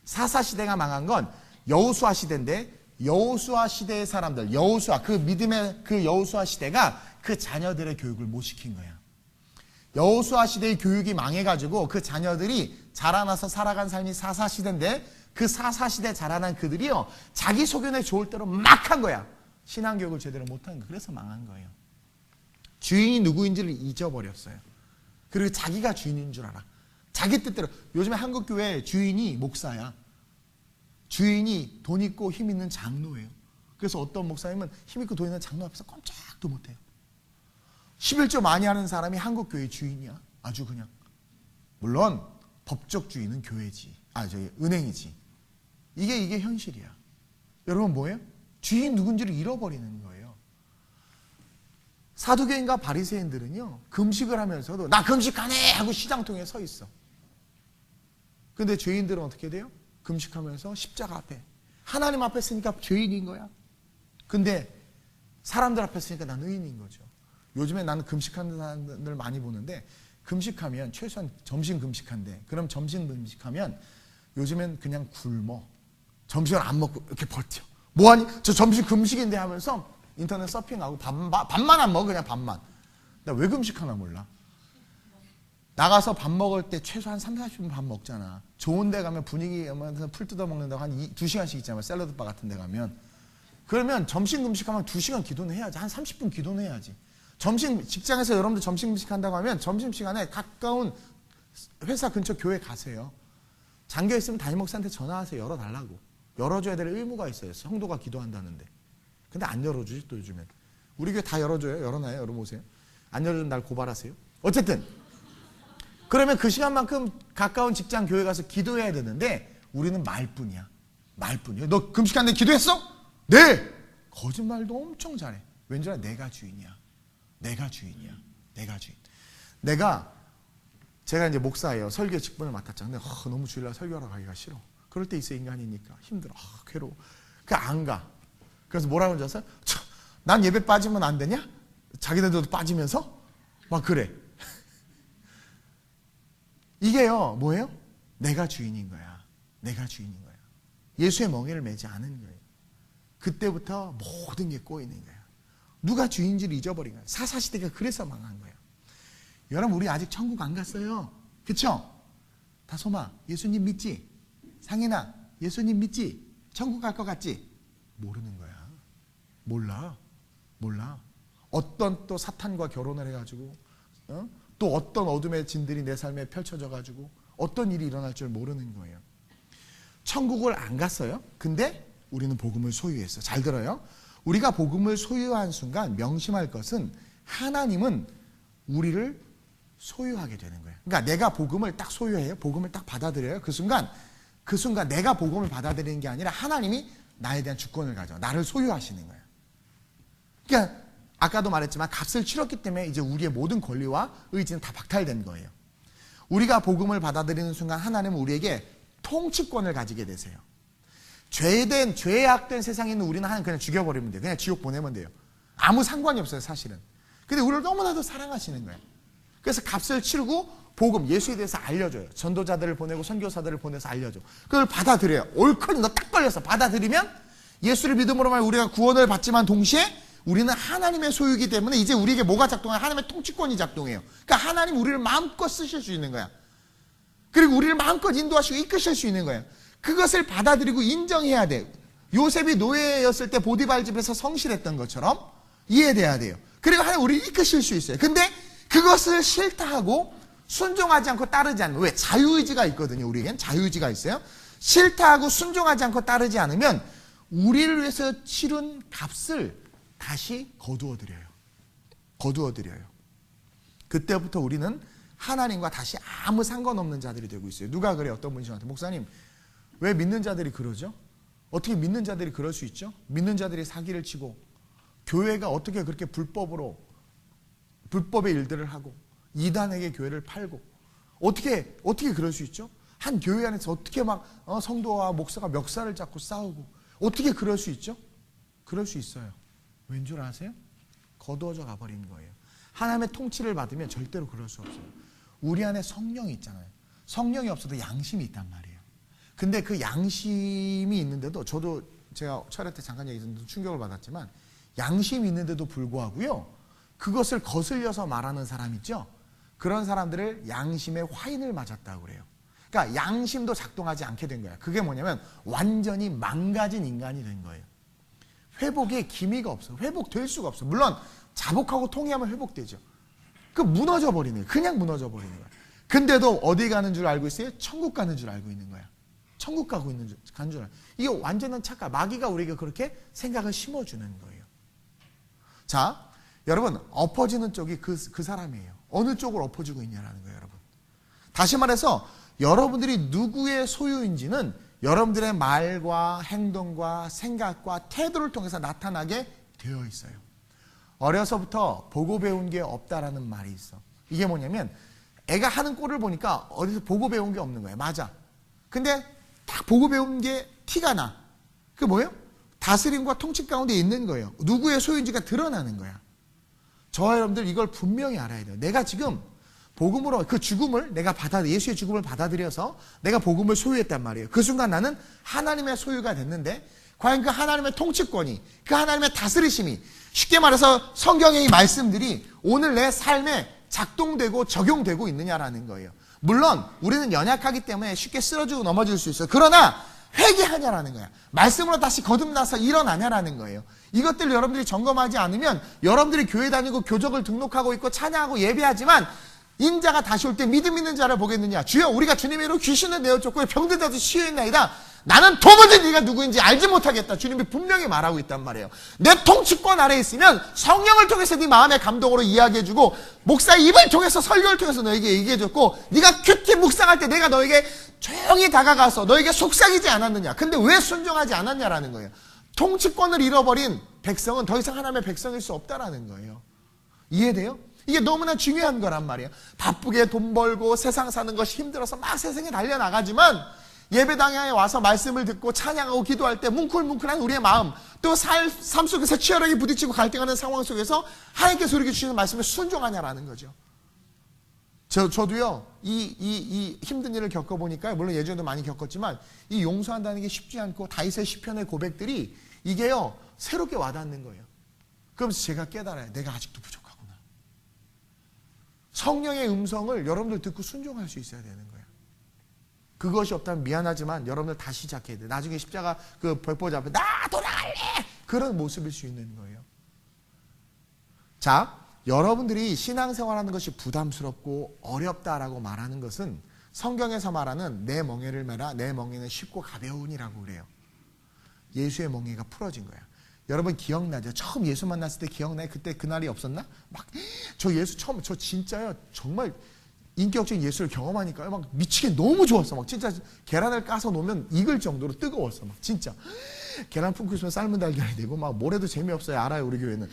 사사시대가 망한 건 여호수아 시대인데 여호수아 시대의 사람들, 여호수아 그 믿음의 그 여호수아 시대가 그 자녀들의 교육을 못 시킨 거야. 여호수아 시대의 교육이 망해가지고 그 자녀들이 자라나서 살아간 삶이 사사시대인데 그 사사시대 자라난 그들이요 자기 소견에 좋을 대로 막 한 거야. 신앙교육을 제대로 못한 거예요. 그래서 망한 거예요. 주인이 누구인지를 잊어버렸어요. 그리고 자기가 주인인 줄 알아. 자기 뜻대로. 요즘에 한국교회 주인이 목사야. 주인이 돈 있고 힘 있는 장로예요. 그래서 어떤 목사님은 힘 있고 돈 있는 장로 앞에서 꼼짝도 못해요. 11조 많이 하는 사람이 한국교회 주인이야. 아주 그냥. 물론 법적 주인은 교회지. 은행이지. 이게 현실이야. 여러분 뭐예요? 주인 누군지를 잃어버리는 거예요. 사두개인과 바리새인들은요 금식을 하면서도 나 금식하네 하고 시장통에 서 있어. 근데 죄인들은 어떻게 돼요? 금식하면서 십자가 앞에 하나님 앞에 쓰니까 죄인인 거야. 근데 사람들 앞에 쓰니까 난 의인인 거죠. 요즘에 나는 금식하는 사람들 많이 보는데 금식하면 최소한 점심 금식한대. 그럼 점심 금식하면 요즘엔 그냥 굶어. 점심을 안 먹고 이렇게 버텨. 뭐하니? 저 점심 금식인데 하면서 인터넷 서핑하고 밥만 안 먹어. 그냥 밥만. 나 왜 금식하나 몰라. 나가서 밥 먹을 때 최소한 30-40분 밥 먹잖아. 좋은 데 가면 분위기 하면서 풀 뜯어 먹는다고 한 2시간씩 있잖아. 샐러드 바 같은 데 가면. 그러면 점심 금식하면 2시간 기도는 해야지. 한 30분 기도는 해야지. 직장에서 여러분들 점심 금식한다고 하면 점심시간에 가까운 회사 근처 교회 가세요. 잠겨 있으면 담임 목사한테 전화하세요. 열어달라고. 열어줘야 될 의무가 있어요. 성도가 기도한다는데. 근데 안 열어주지 또 요즘엔. 우리 교회 다 열어줘요. 열어놔요. 여러분 오세요. 안 열어주면 날 고발하세요. 어쨌든 그러면 그 시간만큼 가까운 직장 교회 가서 기도해야 되는데 우리는 말뿐이야. 말뿐이야. 너 금식하는데 기도했어? 네. 거짓말도 엄청 잘해. 왠지 알아? 내가 주인이야. 내가 주인이야. 내가 주인. 제가 이제 목사예요. 설교 직분을 맡았잖아요. 근데 너무 주일날 설교하러 가기가 싫어. 그럴 때 있어. 인간이니까 힘들어. 괴로워. 안 가. 그래서 뭐라고 하는지 아세요? 난 예배 빠지면 안 되냐? 자기네들도 빠지면서? 막 그래. 이게요, 뭐예요? 내가 주인인 거야. 내가 주인인 거야. 예수의 멍에를 매지 않은 거예요. 그때부터 모든 게 꼬이는 거야. 누가 주인지를 잊어버린 거야. 사사시대가 그래서 망한 거예요. 여러분, 우리 아직 천국 안 갔어요. 그쵸? 다솜아, 예수님 믿지? 상인아, 예수님 믿지? 천국 갈 것 같지? 모르는 거야. 몰라. 어떤 또 사탄과 결혼을 해가지고, 또 어떤 어둠의 진들이 내 삶에 펼쳐져가지고 어떤 일이 일어날 줄 모르는 거예요. 천국을 안 갔어요. 근데 우리는 복음을 소유했어. 잘 들어요. 우리가 복음을 소유한 순간 명심할 것은 하나님은 우리를 소유하게 되는 거예요. 그러니까 내가 복음을 딱 소유해요. 복음을 딱 받아들여요. 그 순간 내가 복음을 받아들이는 게 아니라 하나님이 나에 대한 주권을 가져. 나를 소유하시는 거예요. 그러니까 아까도 말했지만 값을 치렀기 때문에 이제 우리의 모든 권리와 의지는 다 박탈된 거예요. 우리가 복음을 받아들이는 순간 하나님은 우리에게 통치권을 가지게 되세요. 죄악된 세상에 있는 우리는 하나님 그냥 죽여버리면 돼요. 그냥 지옥 보내면 돼요. 아무 상관이 없어요, 사실은. 근데 우리를 너무나도 사랑하시는 거예요. 그래서 값을 치르고 복음, 예수에 대해서 알려줘요. 전도자들을 보내고 선교사들을 보내서 알려줘. 그걸 받아들여요. 옳거니 너 딱 걸렸어. 받아들이면 예수를 믿음으로만 우리가 구원을 받지만 동시에 우리는 하나님의 소유이기 때문에 이제 우리에게 뭐가 작동해요? 하나님의 통치권이 작동해요. 그러니까 하나님 우리를 마음껏 쓰실 수 있는 거야. 그리고 우리를 마음껏 인도하시고 이끄실 수 있는 거예요. 그것을 받아들이고 인정해야 돼요. 요셉이 노예였을 때 보디발 집에서 성실했던 것처럼 이해돼야 돼요. 그리고 하나님 우리를 이끄실 수 있어요. 근데 그것을 싫다 하고 순종하지 않고 따르지 않으면, 왜? 자유의지가 있거든요. 우리에겐 자유의지가 있어요. 싫다 하고 순종하지 않고 따르지 않으면 우리를 위해서 치른 값을 다시 거두어드려요. 그때부터 우리는 하나님과 다시 아무 상관없는 자들이 되고 있어요. 누가 그래요? 어떤 분이 저한테, 목사님 왜 믿는 자들이 그러죠? 어떻게 믿는 자들이 그럴 수 있죠? 믿는 자들이 사기를 치고 교회가 어떻게 그렇게 불법의 일들을 하고 이단에게 교회를 팔고 어떻게 그럴 수 있죠? 한 교회 안에서 어떻게 막 성도와 목사가 멱살을 잡고 싸우고 어떻게 그럴 수 있죠? 그럴 수 있어요. 왠 줄 아세요? 거두어져 가버린 거예요. 하나님의 통치를 받으면 절대로 그럴 수 없어요. 우리 안에 성령이 있잖아요. 성령이 없어도 양심이 있단 말이에요. 근데 그 양심이 있는데도, 저도 제가 철회 때 잠깐 얘기했는데 충격을 받았지만, 양심이 있는데도 불구하고요, 그것을 거슬려서 말하는 사람 있죠? 그런 사람들을 양심의 화인을 맞았다고 그래요. 그러니까 양심도 작동하지 않게 된 거야. 그게 뭐냐면 완전히 망가진 인간이 된 거예요. 회복에 기미가 없어. 회복될 수가 없어. 물론 자복하고 통회하면 회복되죠. 무너져 버리는 거예요. 그냥 무너져 버리는 거야. 근데도 어디 가는 줄 알고 있어요? 천국 가는 줄 알고 있는 거야. 천국 가는 줄 알고. 이게 완전한 착각. 마귀가 우리에게 그렇게 생각을 심어주는 거예요. 자, 여러분, 엎어지는 쪽이 그 사람이에요. 어느 쪽을 엎어지고 있냐라는 거예요, 여러분. 다시 말해서 여러분들이 누구의 소유인지는 여러분들의 말과 행동과 생각과 태도를 통해서 나타나게 되어 있어요. 어려서부터 보고 배운 게 없다라는 말이 있어. 이게 뭐냐면 애가 하는 꼴을 보니까 어디서 보고 배운 게 없는 거예요. 맞아. 근데 딱 보고 배운 게 티가 나. 그게 뭐예요? 다스림과 통치 가운데 있는 거예요. 누구의 소유인지가 드러나는 거야. 저와 여러분들 이걸 분명히 알아야 돼요. 내가 지금 복음으로 그 죽음을 내가 예수의 죽음을 받아들여서 내가 복음을 소유했단 말이에요. 그 순간 나는 하나님의 소유가 됐는데, 과연 그 하나님의 통치권이, 그 하나님의 다스리심이, 쉽게 말해서 성경의 이 말씀들이 오늘 내 삶에 작동되고 적용되고 있느냐라는 거예요. 물론 우리는 연약하기 때문에 쉽게 쓰러지고 넘어질 수 있어요. 그러나 회개하냐라는 거야. 말씀으로 다시 거듭나서 일어나냐라는 거예요. 이것들을 여러분들이 점검하지 않으면 여러분들이 교회 다니고 교적을 등록하고 있고 찬양하고 예배하지만 인자가 다시 올 때 믿음 있는 자를 보겠느냐. 주여 우리가 주님의 이로 귀신을 내어쫓고 병든 자도 치유했나이다. 나는 도무지 네가 누구인지 알지 못하겠다. 주님이 분명히 말하고 있단 말이에요. 내 통치권 아래에 있으면 성령을 통해서 네 마음의 감동으로 이야기해주고 목사의 입을 통해서 설교를 통해서 너에게 얘기해줬고 네가 큐티 묵상할 때 내가 너에게 조용히 다가가서 너에게 속삭이지 않았느냐. 근데 왜 순종하지 않았냐라는 거예요. 통치권을 잃어버린 백성은 더 이상 하나님의 백성일 수 없다라는 거예요. 이해돼요? 이게 너무나 중요한 거란 말이에요. 바쁘게 돈 벌고 세상 사는 것이 힘들어서 막 세상에 달려나가지만 예배당에 와서 말씀을 듣고 찬양하고 기도할 때 뭉클뭉클한 우리의 마음, 또 삶 속에서 치열하게 부딪히고 갈등하는 상황 속에서 하나님께서 우리에게 주시는 말씀에 순종하냐라는 거죠. 저도요, 이 힘든 일을 겪어보니까, 물론 예전에도 많이 겪었지만, 이 용서한다는 게 쉽지 않고, 다윗의 시편의 고백들이, 이게요, 새롭게 와닿는 거예요. 그러면서 제가 깨달아요. 내가 아직도 부족하구나. 성령의 음성을 여러분들 듣고 순종할 수 있어야 되는 거예요. 그것이 없다면 미안하지만 여러분들 다시 시작해야 돼요. 나중에 십자가 그 벽보좌 앞에 나 돌아갈래! 그런 모습일 수 있는 거예요. 자, 여러분들이 신앙생활하는 것이 부담스럽고 어렵다라고 말하는 것은 성경에서 말하는 내 멍에를 메라 내 멍에는 쉽고 가벼우니라고 그래요. 예수의 멍에가 풀어진 거야. 여러분 기억나죠? 처음 예수 만났을 때 기억나요? 그때 그날이 없었나? 막 저 예수 처음 저 진짜요 정말 인격적인 예수를 경험하니까요 막 미치게 너무 좋았어. 막 진짜 계란을 까서 놓으면 익을 정도로 뜨거웠어. 막 진짜 계란 품고 있으면 삶은 달걀이 되고 막 뭐래도 재미없어요. 알아요 우리 교회는.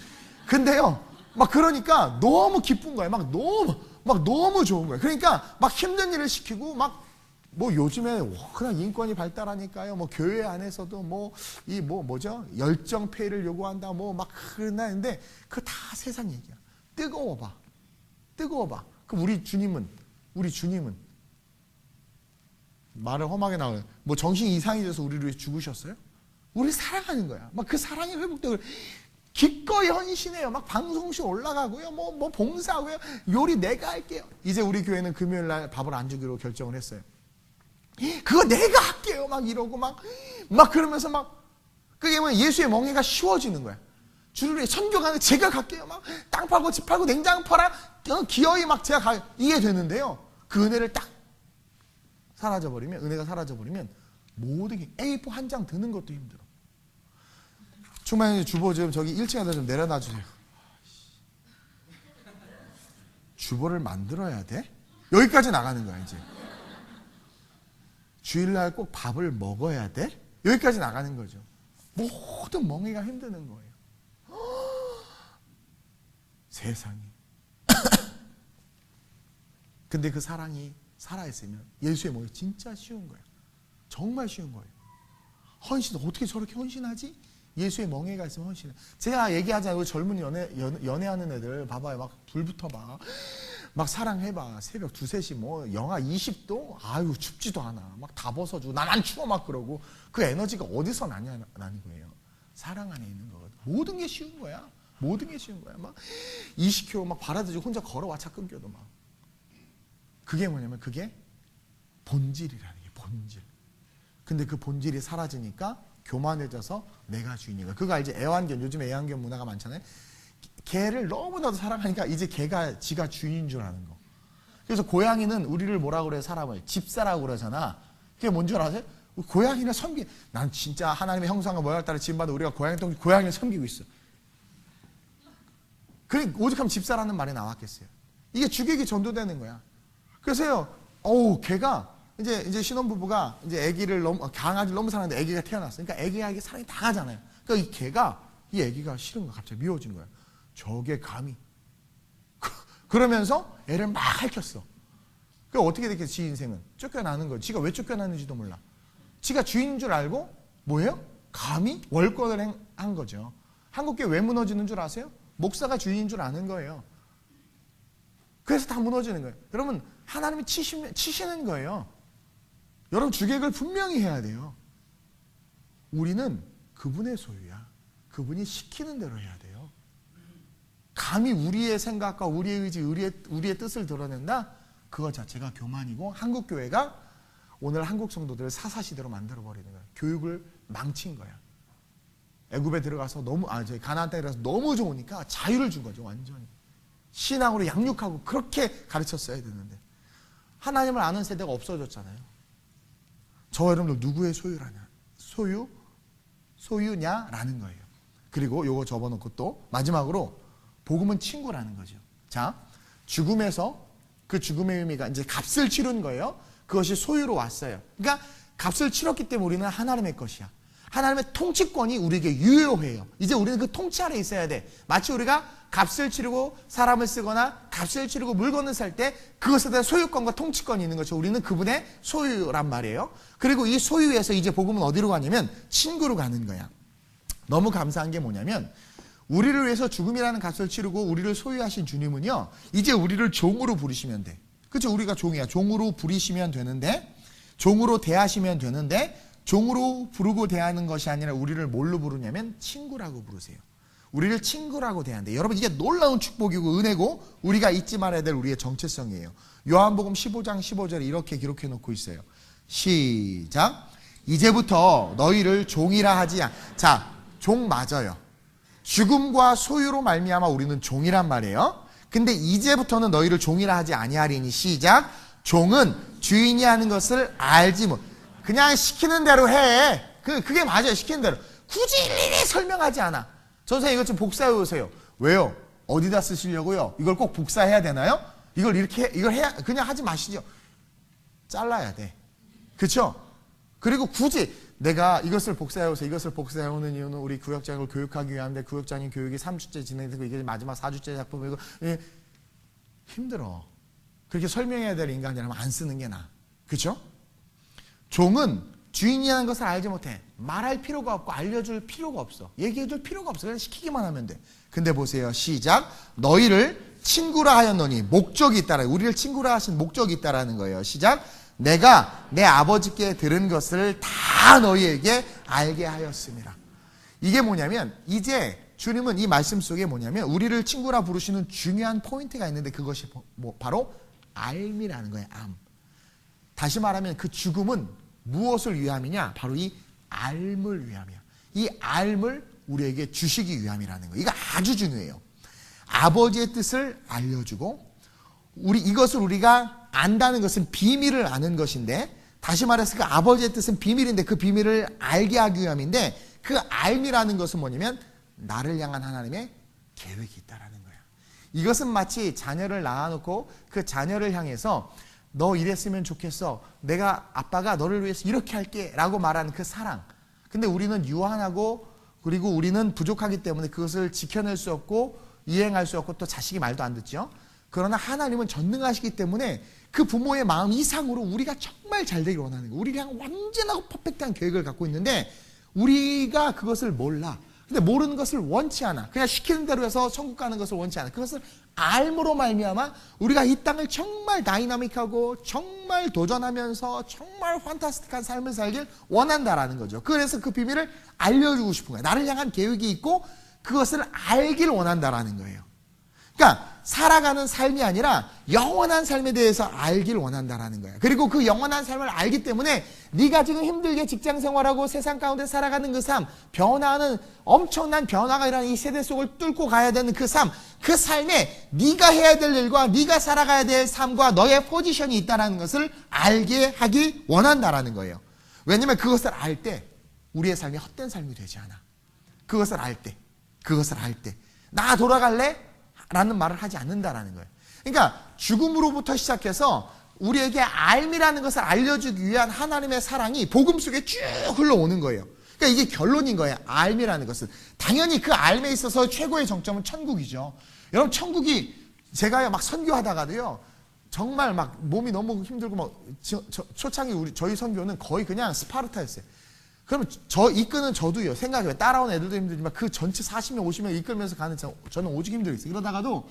근데요 막 그러니까 너무 기쁜 거예요. 막 너무 좋은 거예요. 그러니까 막 힘든 일을 시키고 막 뭐 요즘에 그냥 인권이 발달하니까요. 뭐 교회 안에서도 뭐죠 열정 폐의를 요구한다. 뭐 막 그러는데 그거 다 세상 얘기야. 뜨거워봐. 그럼 우리 주님은 말을 험하게 나와요. 뭐 정신 이상이 돼서 우리를 위해 죽으셨어요? 우리 사랑하는 거야. 막 그 사랑이 회복되고 기꺼이 헌신해요. 막 방송실 올라가고요. 뭐 봉사하고요. 요리 내가 할게요. 이제 우리 교회는 금요일 날 밥을 안 주기로 결정을 했어요. 그거 내가 할게요. 막 이러고 막 그러면서 막 그게 뭐 예수의 멍에가 쉬워지는 거야. 주를 위해 선교 가는 제가 갈게요. 막 땅 팔고 집 팔고 냉장 팔아 기어이 막 제가 가 이게 되는데요. 그 은혜를 딱 은혜가 사라져버리면 모든 게 A4 한 장 드는 것도 힘들어. 충만히 주보 좀 저기 1층에다 좀 내려놔 주세요. 주보를 만들어야 돼? 여기까지 나가는 거야 이제. 주일날 꼭 밥을 먹어야 돼? 여기까지 나가는 거죠. 모든 멍에가 힘드는 거예요. 세상에. 근데 그 사랑이 살아있으면 예수의 멍이 진짜 쉬운 거예요. 정말 쉬운 거예요. 헌신 어떻게 저렇게 헌신하지? 예수의 멍에가 있으면 헌신해. 제가 얘기하자면 젊은 연애하는 애들 봐봐요. 막 불부터 막 사랑해봐. 새벽 2, 3시 뭐 영하 20도? 아유 춥지도 않아. 막 다 벗어주고 나만 추워 막 그러고 그 에너지가 어디서 나는 거예요. 사랑 안에 있는 거거든. 모든 게 쉬운 거야. 막 20km 막 바라드지고 혼자 걸어와 차 끊겨도 막. 그게 뭐냐면 그게 본질이라는 게 본질. 근데 그 본질이 사라지니까 교만해져서 내가 주인인 거야. 그거 알지? 애완견. 요즘 애완견 문화가 많잖아요. 개를 너무나도 사랑하니까 이제 개가 지가 주인인 줄 아는 거. 그래서 고양이는 우리를 뭐라고 그래 사람을 집사라고 그러잖아. 그게 뭔 줄 아세요? 고양이를 난 진짜 하나님의 형상과 모양을 따라 지음받아 우리가 고양이를 섬기고 있어. 그래 오죽하면 집사라는 말이 나왔겠어요. 이게 주객이 전도되는 거야. 그래서요. 걔가 이제 신혼부부가 이제 강아지를 너무 사랑하는데 아기가 태어났어. 그러니까 아기가 사랑이 다 가잖아요. 그러니까 이 아기가 싫은 거야. 갑자기 미워진 거야. 저게 감히. 그러면서 애를 막 핥혔어. 그 어떻게 됐겠어? 지 인생은 쫓겨나는 거지. 지가 왜 쫓겨났는지도 몰라. 지가 주인인 줄 알고 뭐예요? 감히 월권을 한 거죠. 한국교회 왜 무너지는 줄 아세요? 목사가 주인인 줄 아는 거예요. 그래서 다 무너지는 거예요. 여러분 하나님이 치시는 거예요. 여러분 주객을 분명히 해야 돼요. 우리는 그분의 소유야. 그분이 시키는 대로 해야 돼요. 감히 우리의 생각과 우리의 의지, 우리의 뜻을 드러낸다? 그거 자체가 교만이고 한국 교회가 오늘 한국 성도들을 사사시대로 만들어버리는 거야. 교육을 망친 거야. 애굽에 들어가서 저희 가나안 땅에 들어가서 너무 좋으니까 자유를 준 거죠. 완전히. 신앙으로 양육하고 그렇게 가르쳤어야 되는데 하나님을 아는 세대가 없어졌잖아요. 저와 여러분들 누구의 소유냐라는 거예요. 그리고 요거 접어놓고 또 마지막으로 복음은 친구라는 거죠. 자, 죽음에서 그 죽음의 의미가 이제 값을 치른 거예요. 그것이 소유로 왔어요. 그러니까 값을 치렀기 때문에 우리는 하나님의 것이야. 하나님의 통치권이 우리에게 유효해요. 이제 우리는 그 통치 아래 있어야 돼. 마치 우리가 값을 치르고 사람을 쓰거나 값을 치르고 물건을 살 때 그것에 대한 소유권과 통치권이 있는 것이죠. 우리는 그분의 소유란 말이에요. 그리고 이 소유에서 이제 복음은 어디로 가냐면 친구로 가는 거야. 너무 감사한 게 뭐냐면 우리를 위해서 죽음이라는 값을 치르고 우리를 소유하신 주님은요, 이제 우리를 종으로 부르시면 돼. 그렇죠? 우리가 종이야. 종으로 부리시면 되는데, 종으로 대하시면 되는데, 종으로 부르고 대하는 것이 아니라 우리를 뭘로 부르냐면 친구라고 부르세요. 우리를 친구라고 대하는데, 여러분 이게 놀라운 축복이고 은혜고 우리가 잊지 말아야 될 우리의 정체성이에요. 요한복음 15장 15절에 이렇게 기록해 놓고 있어요. 시작. 이제부터 너희를 종이라 하지 않. 자, 종 맞아요. 죽음과 소유로 말미암아 우리는 종이란 말이에요. 근데 이제부터는 너희를 종이라 하지 아니하리니. 시작. 종은 주인이 하는 것을 알지 못. 그냥 시키는 대로 해. 그게 맞아요. 시키는 대로. 굳이 일일이 설명하지 않아. 선생님 이것 좀 복사해 오세요. 왜요? 어디다 쓰시려고요? 이걸 꼭 복사해야 되나요? 이걸 해야, 그냥 하지 마시죠. 잘라야 돼. 그쵸? 그리고 굳이 내가 이것을 복사해오세요. 이것을 복사해오는 이유는 우리 구역장을 교육하기 위함인데 구역장인 교육이 3주째 진행되고 이게 마지막 4주째 작품이고 힘들어. 그렇게 설명해야 될 인간이라면 안 쓰는 게 나아. 그렇죠? 종은 주인이라는 것을 알지 못해. 말할 필요가 없고 알려줄 필요가 없어. 얘기해줄 필요가 없어. 그냥 시키기만 하면 돼. 근데 보세요. 시작. 너희를 친구라 하였노니 목적이 있다라. 우리를 친구라 하신 목적이 있다라는 거예요. 시작. 내가 내 아버지께 들은 것을 다 너희에게 알게 하였습니다. 이게 뭐냐면 이제 주님은 이 말씀 속에 뭐냐면 우리를 친구라 부르시는 중요한 포인트가 있는데 그것이 바로 알미라는 거예요. 암. 다시 말하면 그 죽음은 무엇을 위함이냐? 바로 이 알을 위함이야. 이 알을 우리에게 주시기 위함이라는 거예요. 이거 아주 중요해요. 아버지의 뜻을 알려주고 이것을 우리가 안다는 것은 비밀을 아는 것인데 다시 말해서 그 아버지의 뜻은 비밀인데 그 비밀을 알게 하기 위함인데 그 알미라는 것은 뭐냐면 나를 향한 하나님의 계획이 있다라는 거야. 이것은 마치 자녀를 낳아놓고 그 자녀를 향해서 너 이랬으면 좋겠어. 내가 아빠가 너를 위해서 이렇게 할게 라고 말하는 그 사랑. 근데 우리는 유한하고 그리고 우리는 부족하기 때문에 그것을 지켜낼 수 없고 이행할 수 없고 또 자식이 말도 안 듣죠. 그러나 하나님은 전능하시기 때문에 그 부모의 마음 이상으로 우리가 정말 잘 되길 원하는 거예요. 우리를 향한 완전하고 퍼펙트한 계획을 갖고 있는데 우리가 그것을 몰라. 근데 모르는 것을 원치 않아. 그냥 시키는 대로 해서 천국 가는 것을 원치 않아. 그것을 알므로 말미암아 우리가 이 땅을 정말 다이나믹하고 정말 도전하면서 정말 판타스틱한 삶을 살길 원한다라는 거죠. 그래서 그 비밀을 알려주고 싶은 거예요. 나를 향한 계획이 있고 그것을 알길 원한다라는 거예요. 그러니까 살아가는 삶이 아니라 영원한 삶에 대해서 알길 원한다라는 거야. 그리고 그 영원한 삶을 알기 때문에 네가 지금 힘들게 직장 생활하고 세상 가운데 살아가는 그 삶, 변화하는 엄청난 변화가 일어나는 이 세대 속을 뚫고 가야 되는 그 삶, 그 삶에 네가 해야 될 일과 네가 살아가야 될 삶과 너의 포지션이 있다는 것을 알게 하기 원한다라는 거예요. 왜냐하면 그것을 알 때 우리의 삶이 헛된 삶이 되지 않아. 그것을 알 때 나 돌아갈래? 라는 말을 하지 않는다라는 거예요. 그러니까 죽음으로부터 시작해서 우리에게 알미라는 것을 알려주기 위한 하나님의 사랑이 복음 속에 쭉 흘러오는 거예요. 그러니까 이게 결론인 거예요. 알미라는 것은. 당연히 그 알미에 있어서 최고의 정점은 천국이죠. 여러분 천국이 제가 막 선교하다가도요. 정말 막 몸이 너무 힘들고 막 초창기 저희 선교는 거의 그냥 스파르타였어요. 그럼 이끄는 저도요. 생각해요. 따라온 애들도 힘들지만 그 전체 40명, 50명 이끌면서 가는 저는 오직 힘들겠어요. 이러다가도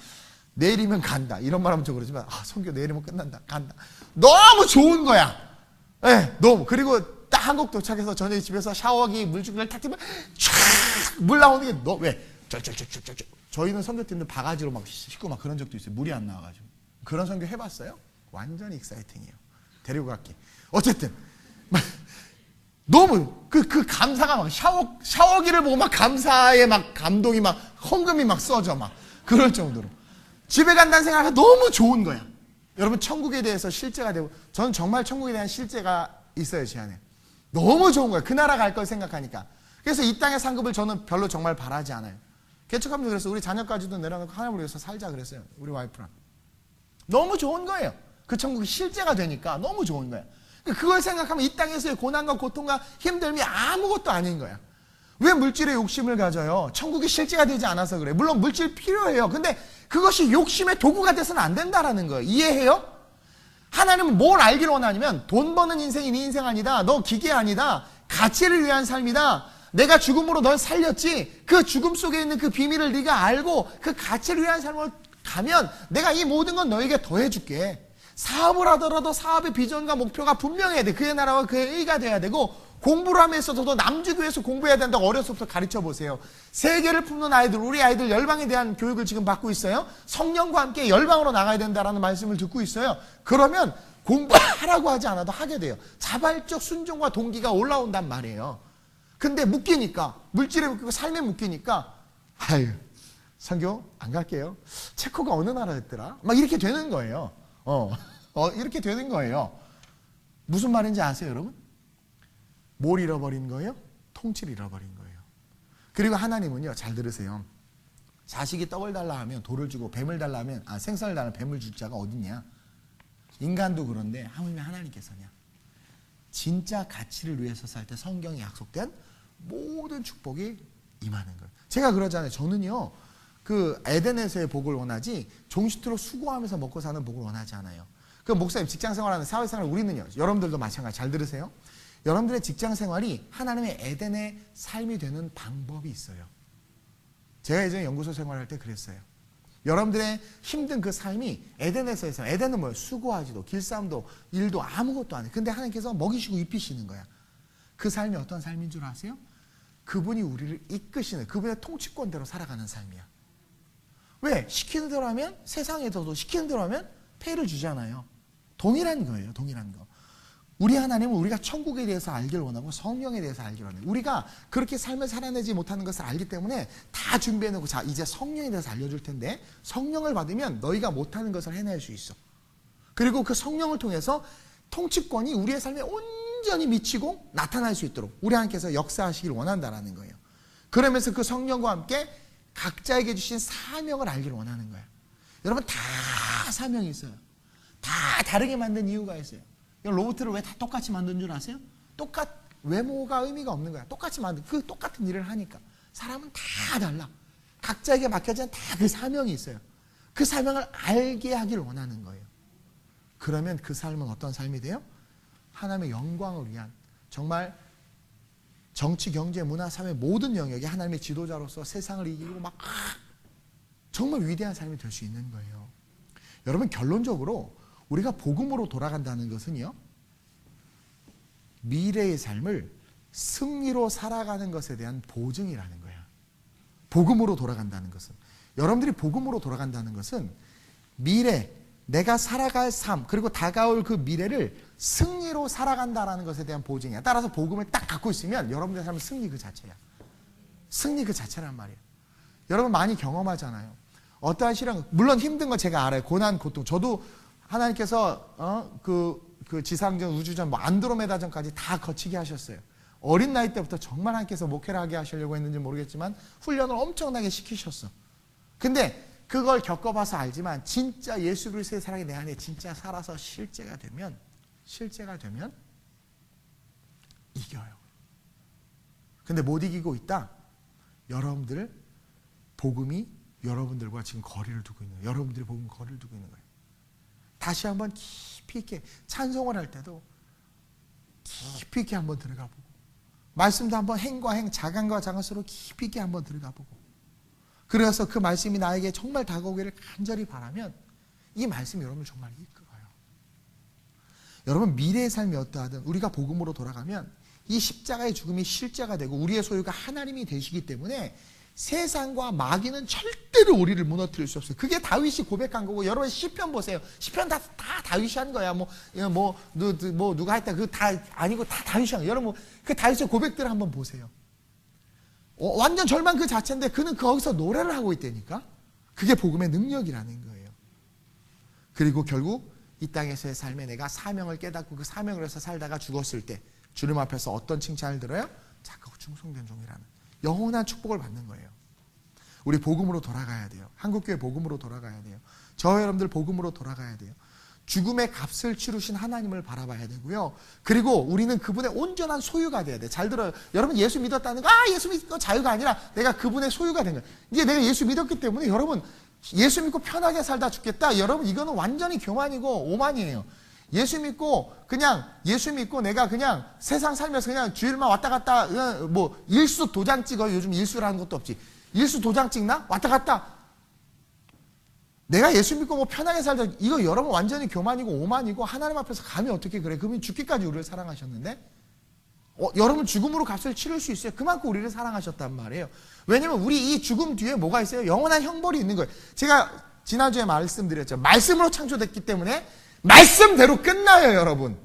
내일이면 간다. 이런 말 하면 좀 그러지만 선교 내일이면 끝난다. 간다. 너무 좋은 거야. 네, 너무. 그리고 딱 한국 도착해서 저녁에 집에서 샤워기 물줄기를 탁 틀면 촤악 물 나오는 게 왜? 쩔쩔쩔쩔쩔 저희는 선교팀들 바가지로 막 싣고 막 그런 적도 있어요. 물이 안 나와가지고. 그런 선교 해봤어요? 완전히 익사이팅이에요. 데리고 갈게. 어쨌든 너무 그 감사가 막 샤워기를 보고 막 감사에 막 감동이 막 헌금이 막 쏟아져 막 그럴 정도로 집에 간다는 생각이 너무 좋은 거야. 여러분 천국에 대해서 실제가 되고 저는 정말 천국에 대한 실제가 있어요. 제 안에 너무 좋은 거야. 그 나라 갈 걸 생각하니까. 그래서 이 땅의 상급을 저는 별로 정말 바라지 않아요. 개척하면서 그래서 우리 자녀까지도 내려놓고 하나님을 위해서 살자 그랬어요. 우리 와이프랑. 너무 좋은 거예요. 그 천국이 실제가 되니까 너무 좋은 거야. 그걸 생각하면 이 땅에서의 고난과 고통과 힘듦이 아무것도 아닌 거야. 왜 물질에 욕심을 가져요? 천국이 실제가 되지 않아서 그래. 물론 물질 필요해요. 근데 그것이 욕심의 도구가 돼서는 안 된다라는 거예요. 이해해요? 하나님은 뭘 알기를 원하냐면 돈 버는 인생이 네 인생 아니다. 너 기계 아니다. 가치를 위한 삶이다. 내가 죽음으로 널 살렸지. 그 죽음 속에 있는 그 비밀을 네가 알고 그 가치를 위한 삶을 가면 내가 이 모든 건 너에게 더해줄게. 사업을 하더라도 사업의 비전과 목표가 분명해야 돼. 그의 나라와 그의 의가 돼야 되고 공부를 하면서도 남주기 위해서 공부해야 된다고 어려서부터 가르쳐 보세요. 세계를 품는 아이들, 우리 아이들 열방에 대한 교육을 지금 받고 있어요. 성령과 함께 열방으로 나가야 된다라는 말씀을 듣고 있어요. 그러면 공부하라고 하지 않아도 하게 돼요. 자발적 순종과 동기가 올라온단 말이에요. 근데 묶이니까 물질에 묶이고 삶에 묶이니까 아유 선교 안 갈게요. 체코가 어느 나라였더라? 막 이렇게 되는 거예요. 이렇게 되는 거예요. 무슨 말인지 아세요, 여러분? 뭘 잃어버린 거예요? 통치를 잃어버린 거예요. 그리고 하나님은요, 잘 들으세요. 자식이 떡을 달라 하면 돌을 주고 뱀을 달라 하면 생선을 달라 뱀을 줄 자가 어딨냐? 인간도 그런데 하물며 하나님께서냐? 진짜 가치를 위해서 살 때 성경에 약속된 모든 축복이 임하는 거예요. 제가 그러잖아요. 저는요, 그 에덴에서의 복을 원하지 종시트로 수고하면서 먹고 사는 복을 원하지 않아요. 그 목사님 직장생활하는 사회생활 우리는요. 여러분들도 마찬가지. 잘 들으세요. 여러분들의 직장생활이 하나님의 에덴의 삶이 되는 방법이 있어요. 제가 예전에 연구소 생활할 때 그랬어요. 여러분들의 힘든 그 삶이 에덴에서 해서 에덴은 뭐예요? 수고하지도 길쌈도 일도 아무것도 안 해. 근데 하나님께서 먹이시고 입히시는 거야. 그 삶이 어떤 삶인 줄 아세요? 그분이 우리를 이끄시는 그분의 통치권대로 살아가는 삶이야. 왜? 시키는 대로 하면 세상에서도 시키는 대로 하면 페이를 주잖아요. 동일한 거예요. 동일한 거. 우리 하나님은 우리가 천국에 대해서 알기를 원하고 성령에 대해서 알기를 원해요. 우리가 그렇게 삶을 살아내지 못하는 것을 알기 때문에 다 준비해놓고 자 이제 성령에 대해서 알려줄 텐데 성령을 받으면 너희가 못하는 것을 해낼 수 있어. 그리고 그 성령을 통해서 통치권이 우리의 삶에 온전히 미치고 나타날 수 있도록 우리 하나님께서 역사하시길 원한다는 거예요. 그러면서 그 성령과 함께 각자에게 주신 사명을 알기를 원하는 거예요. 여러분 다 사명이 있어요. 다 다르게 만든 이유가 있어요. 로봇을 왜 다 똑같이 만든 줄 아세요? 외모가 의미가 없는 거야. 똑같이 만든 그 똑같은 일을 하니까. 사람은 다 달라. 각자에게 맡겨진 다 그 사명이 있어요. 그 사명을 알게 하기를 원하는 거예요. 그러면 그 삶은 어떤 삶이 돼요? 하나님의 영광을 위한 정말 정치, 경제, 문화, 사회 모든 영역에 하나님의 지도자로서 세상을 이기고 막 정말 위대한 삶이 될 수 있는 거예요. 여러분 결론적으로 우리가 복음으로 돌아간다는 것은요. 미래의 삶을 승리로 살아가는 것에 대한 보증이라는 거야. 복음으로 돌아간다는 것은. 여러분들이 복음으로 돌아간다는 것은 미래, 내가 살아갈 삶, 그리고 다가올 그 미래를 승리로 살아간다는 것에 대한 보증이야. 따라서 복음을 딱 갖고 있으면 여러분들의 삶은 승리 그 자체야. 승리 그 자체란 말이에요. 여러분 많이 경험하잖아요. 어떠한 시련, 물론 힘든 거 제가 알아요. 고난, 고통. 저도 하나님께서 그 지상전, 우주전, 뭐 안드로메다전까지 다 거치게 하셨어요. 어린 나이 때부터 정말 하나님께서 목회를 하게 하시려고 했는지 모르겠지만 훈련을 엄청나게 시키셨어. 근데 그걸 겪어봐서 알지만 진짜 예수 그리스도의 사랑이 내 안에 진짜 살아서 실제가 되면 이겨요. 근데 못 이기고 있다. 여러분들 복음이 여러분들과 지금 거리를 두고 있는 거예요. 여러분들이 복음 거리를 두고 있는 거예요. 다시 한번 깊이 있게 찬송을 할 때도 깊이 있게 한번 들어가 보고 말씀도 한번 행과 행, 자간과 자간수로 깊이 있게 한번 들어가 보고 그래서 그 말씀이 나에게 정말 다가오기를 간절히 바라면 이 말씀이 여러분을 정말 이끌어요. 여러분 미래의 삶이 어떠하든 우리가 복음으로 돌아가면 이 십자가의 죽음이 실제가 되고 우리의 소유가 하나님이 되시기 때문에 세상과 마귀는 절대로 우리를 무너뜨릴 수 없어요. 그게 다윗이 고백한 거고, 여러분 시편 보세요. 시편 다 다윗이 한 거야. 누가 했다 그 다 아니고 다 다윗이 한 거야. 여러분 그 다윗의 고백들을 한번 보세요. 완전 절망 그 자체인데 그는 거기서 노래를 하고 있다니까. 그게 복음의 능력이라는 거예요. 그리고 결국 이 땅에서의 삶에 내가 사명을 깨닫고 그 사명을 해서 살다가 죽었을 때 주님 앞에서 어떤 칭찬을 들어요? 착하고 충성된 종이라는 영원한 축복을 받는 거예요. 우리 복음으로 돌아가야 돼요. 한국교회 복음으로 돌아가야 돼요. 저 여러분들 복음으로 돌아가야 돼요. 죽음의 값을 치르신 하나님을 바라봐야 되고요. 그리고 우리는 그분의 온전한 소유가 돼야 돼. 잘 들어요. 여러분 예수 믿었다는 거, 예수 믿고 자유가 아니라 내가 그분의 소유가 된 거예요. 이제 내가 예수 믿었기 때문에 여러분 예수 믿고 편하게 살다 죽겠다. 여러분 이거는 완전히 교만이고 오만이에요. 예수 믿고 내가 그냥 세상 살면서 그냥 주일만 왔다 갔다 뭐 일수 도장 찍어요. 요즘 일수라는 것도 없지. 일수 도장 찍나? 왔다 갔다. 내가 예수 믿고 뭐 편하게 살다, 이거 여러분 완전히 교만이고 오만이고 하나님 앞에서 감히 어떻게 그래? 그분이 죽기까지 우리를 사랑하셨는데 여러분 죽음으로 값을 치를 수 있어요. 그만큼 우리를 사랑하셨단 말이에요. 왜냐면 우리 이 죽음 뒤에 뭐가 있어요? 영원한 형벌이 있는 거예요. 제가 지난주에 말씀드렸죠. 말씀으로 창조됐기 때문에 말씀대로 끝나요, 여러분.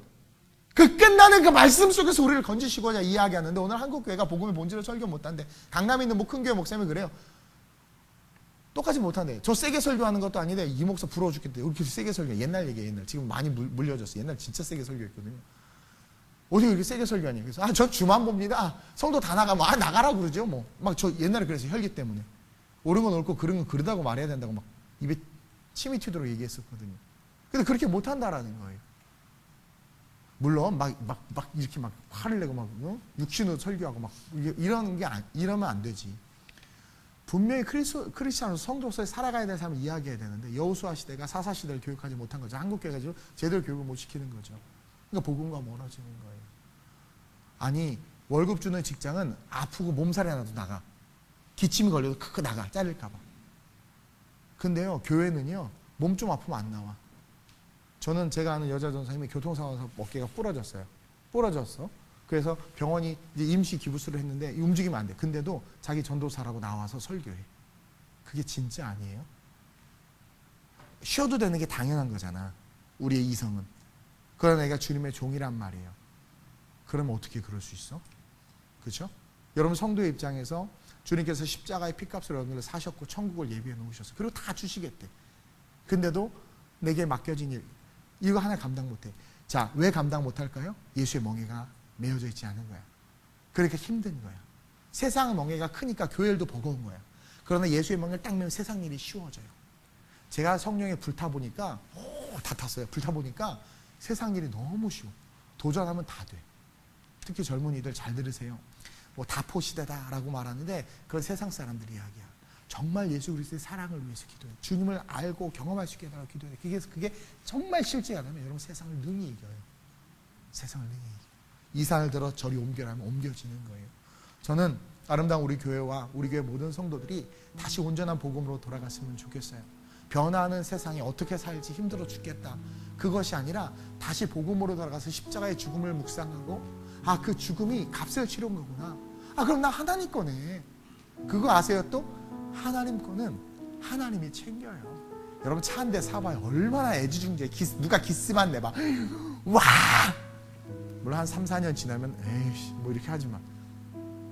그 끝나는 그 말씀 속에서 우리를 건지시고자 이야기하는데, 오늘 한국교회가 복음의 본질을 설교 못한대. 강남에 있는 큰 교회 목사님이 그래요. 똑같이 못한대. 저 세게 설교하는 것도 아닌데 이 목사 부러워 죽겠대. 이렇게 세게 설교. 옛날 얘기예요, 옛날. 지금 많이 물려졌어. 옛날 진짜 세게 설교했거든요. 어떻게 이렇게 세게 설교하냐. 그래서 저 주만 봅니다. 성도 다 나가면 나가라고 그러죠. 뭐 막 저 옛날에 그래서 혈기 때문에 옳은 건 옳고 그른 건 그르다고 말해야 된다고 막 입에 침이 튀도록 얘기했었거든요. 근데 그렇게 못한다라는 거예요. 물론 막 이렇게 막 화를 내고 막 육신으로 설교하고 막 이러면 안 되지. 분명히 크리스찬으로 성도로서 살아가야 될 삶을 이야기해야 되는데, 여호수아 시대가 사사 시대를 교육하지 못한 거죠. 한국교회가 지금 제대로 교육을 못 시키는 거죠. 그러니까 복음과 멀어지는 거예요. 아니 월급 주는 직장은 아프고 몸살이 나도 나가. 기침이 걸려도 크크 나가. 잘릴까 봐. 근데요 교회는요 몸 좀 아프면 안 나와. 저는 제가 아는 여자 전사님이 교통사고에서 어깨가 부러졌어. 그래서 병원이 이제 임시 기부스를 했는데 움직이면 안 돼. 근데도 자기 전도사라고 나와서 설교해. 그게 진짜 아니에요? 쉬어도 되는 게 당연한 거잖아. 우리의 이성은. 그러나 내가 주님의 종이란 말이에요. 그러면 어떻게 그럴 수 있어? 그렇죠? 여러분 성도의 입장에서 주님께서 십자가의 피값을 여러분들 사셨고 천국을 예비해 놓으셨어요. 그리고 다 주시겠대. 근데도 내게 맡겨진 일, 이거 하나 감당 못해. 자, 왜 감당 못할까요? 예수의 멍에가 메어져 있지 않은 거야. 그러니까 힘든 거야. 세상의 멍에가 크니까 교회도 버거운 거야. 그러나 예수의 멍에를 딱 메면 세상 일이 쉬워져요. 제가 성령에 불타보니까 다 탔어요. 불타보니까 세상 일이 너무 쉬워. 도전하면 다 돼. 특히 젊은이들 잘 들으세요. 뭐 다포 시대다라고 말하는데 그건 세상 사람들 이야기야. 정말 예수 그리스도의 사랑을 위해서 기도해. 주님을 알고 경험할 수 있게 해달라고 기도해. 그게 정말 실제가 되면 여러분 세상을 능히 이겨요. 세상을 능히 이겨요. 이 산을 들어 저리 옮겨라면 옮겨지는 거예요. 저는 아름다운 우리 교회와 우리 교회 모든 성도들이 다시 온전한 복음으로 돌아갔으면 좋겠어요. 변화하는 세상에 어떻게 살지 힘들어 죽겠다. 그것이 아니라 다시 복음으로 돌아가서 십자가의 죽음을 묵상하고, 그 죽음이 값을 치른 거구나. 그럼 나 하나님 거네. 그거 아세요? 또 하나님 거는 하나님이 챙겨요. 여러분 차 한 대 사봐요. 얼마나 애지중지해. 누가 기스만 내봐. 와! 물론 한 3, 4년 지나면 에이씨 뭐 이렇게 하지 마.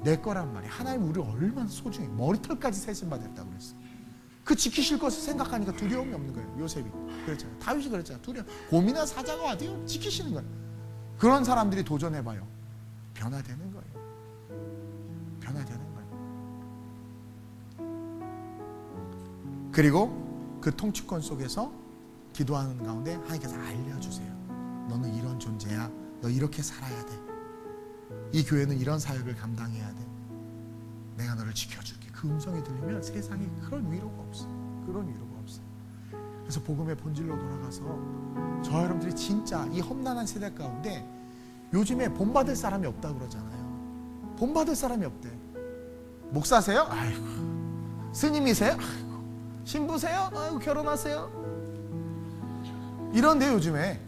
내 거란 말이야. 하나님 우리를 얼마나 소중해. 머리털까지 세심받았다고 그랬어. 그 지키실 것을 생각하니까 두려움이 없는 거예요. 요셉이 그랬잖아요. 다윗이 그랬잖아요. 곰이나 사자가 와도요 지키시는 거예요. 그런 사람들이 도전해봐요. 변화되는 거예요. 변화되는 거예요. 그리고 그 통치권 속에서 기도하는 가운데 하나님께서 알려주세요. 너는 이런 존재야. 너 이렇게 살아야 돼. 이 교회는 이런 사역을 감당해야 돼. 내가 너를 지켜줄게. 그 음성이 들리면 세상에 그런 위로가 없어. 그런 위로가 없어. 그래서 복음의 본질로 돌아가서 저 여러분들이 진짜 이 험난한 세대 가운데 요즘에 본받을 사람이 없다고 그러잖아요. 본받을 사람이 없대. 목사세요? 아이고. 스님이세요? 아이고. 신부세요? 아이고 결혼하세요? 이런데 요즘에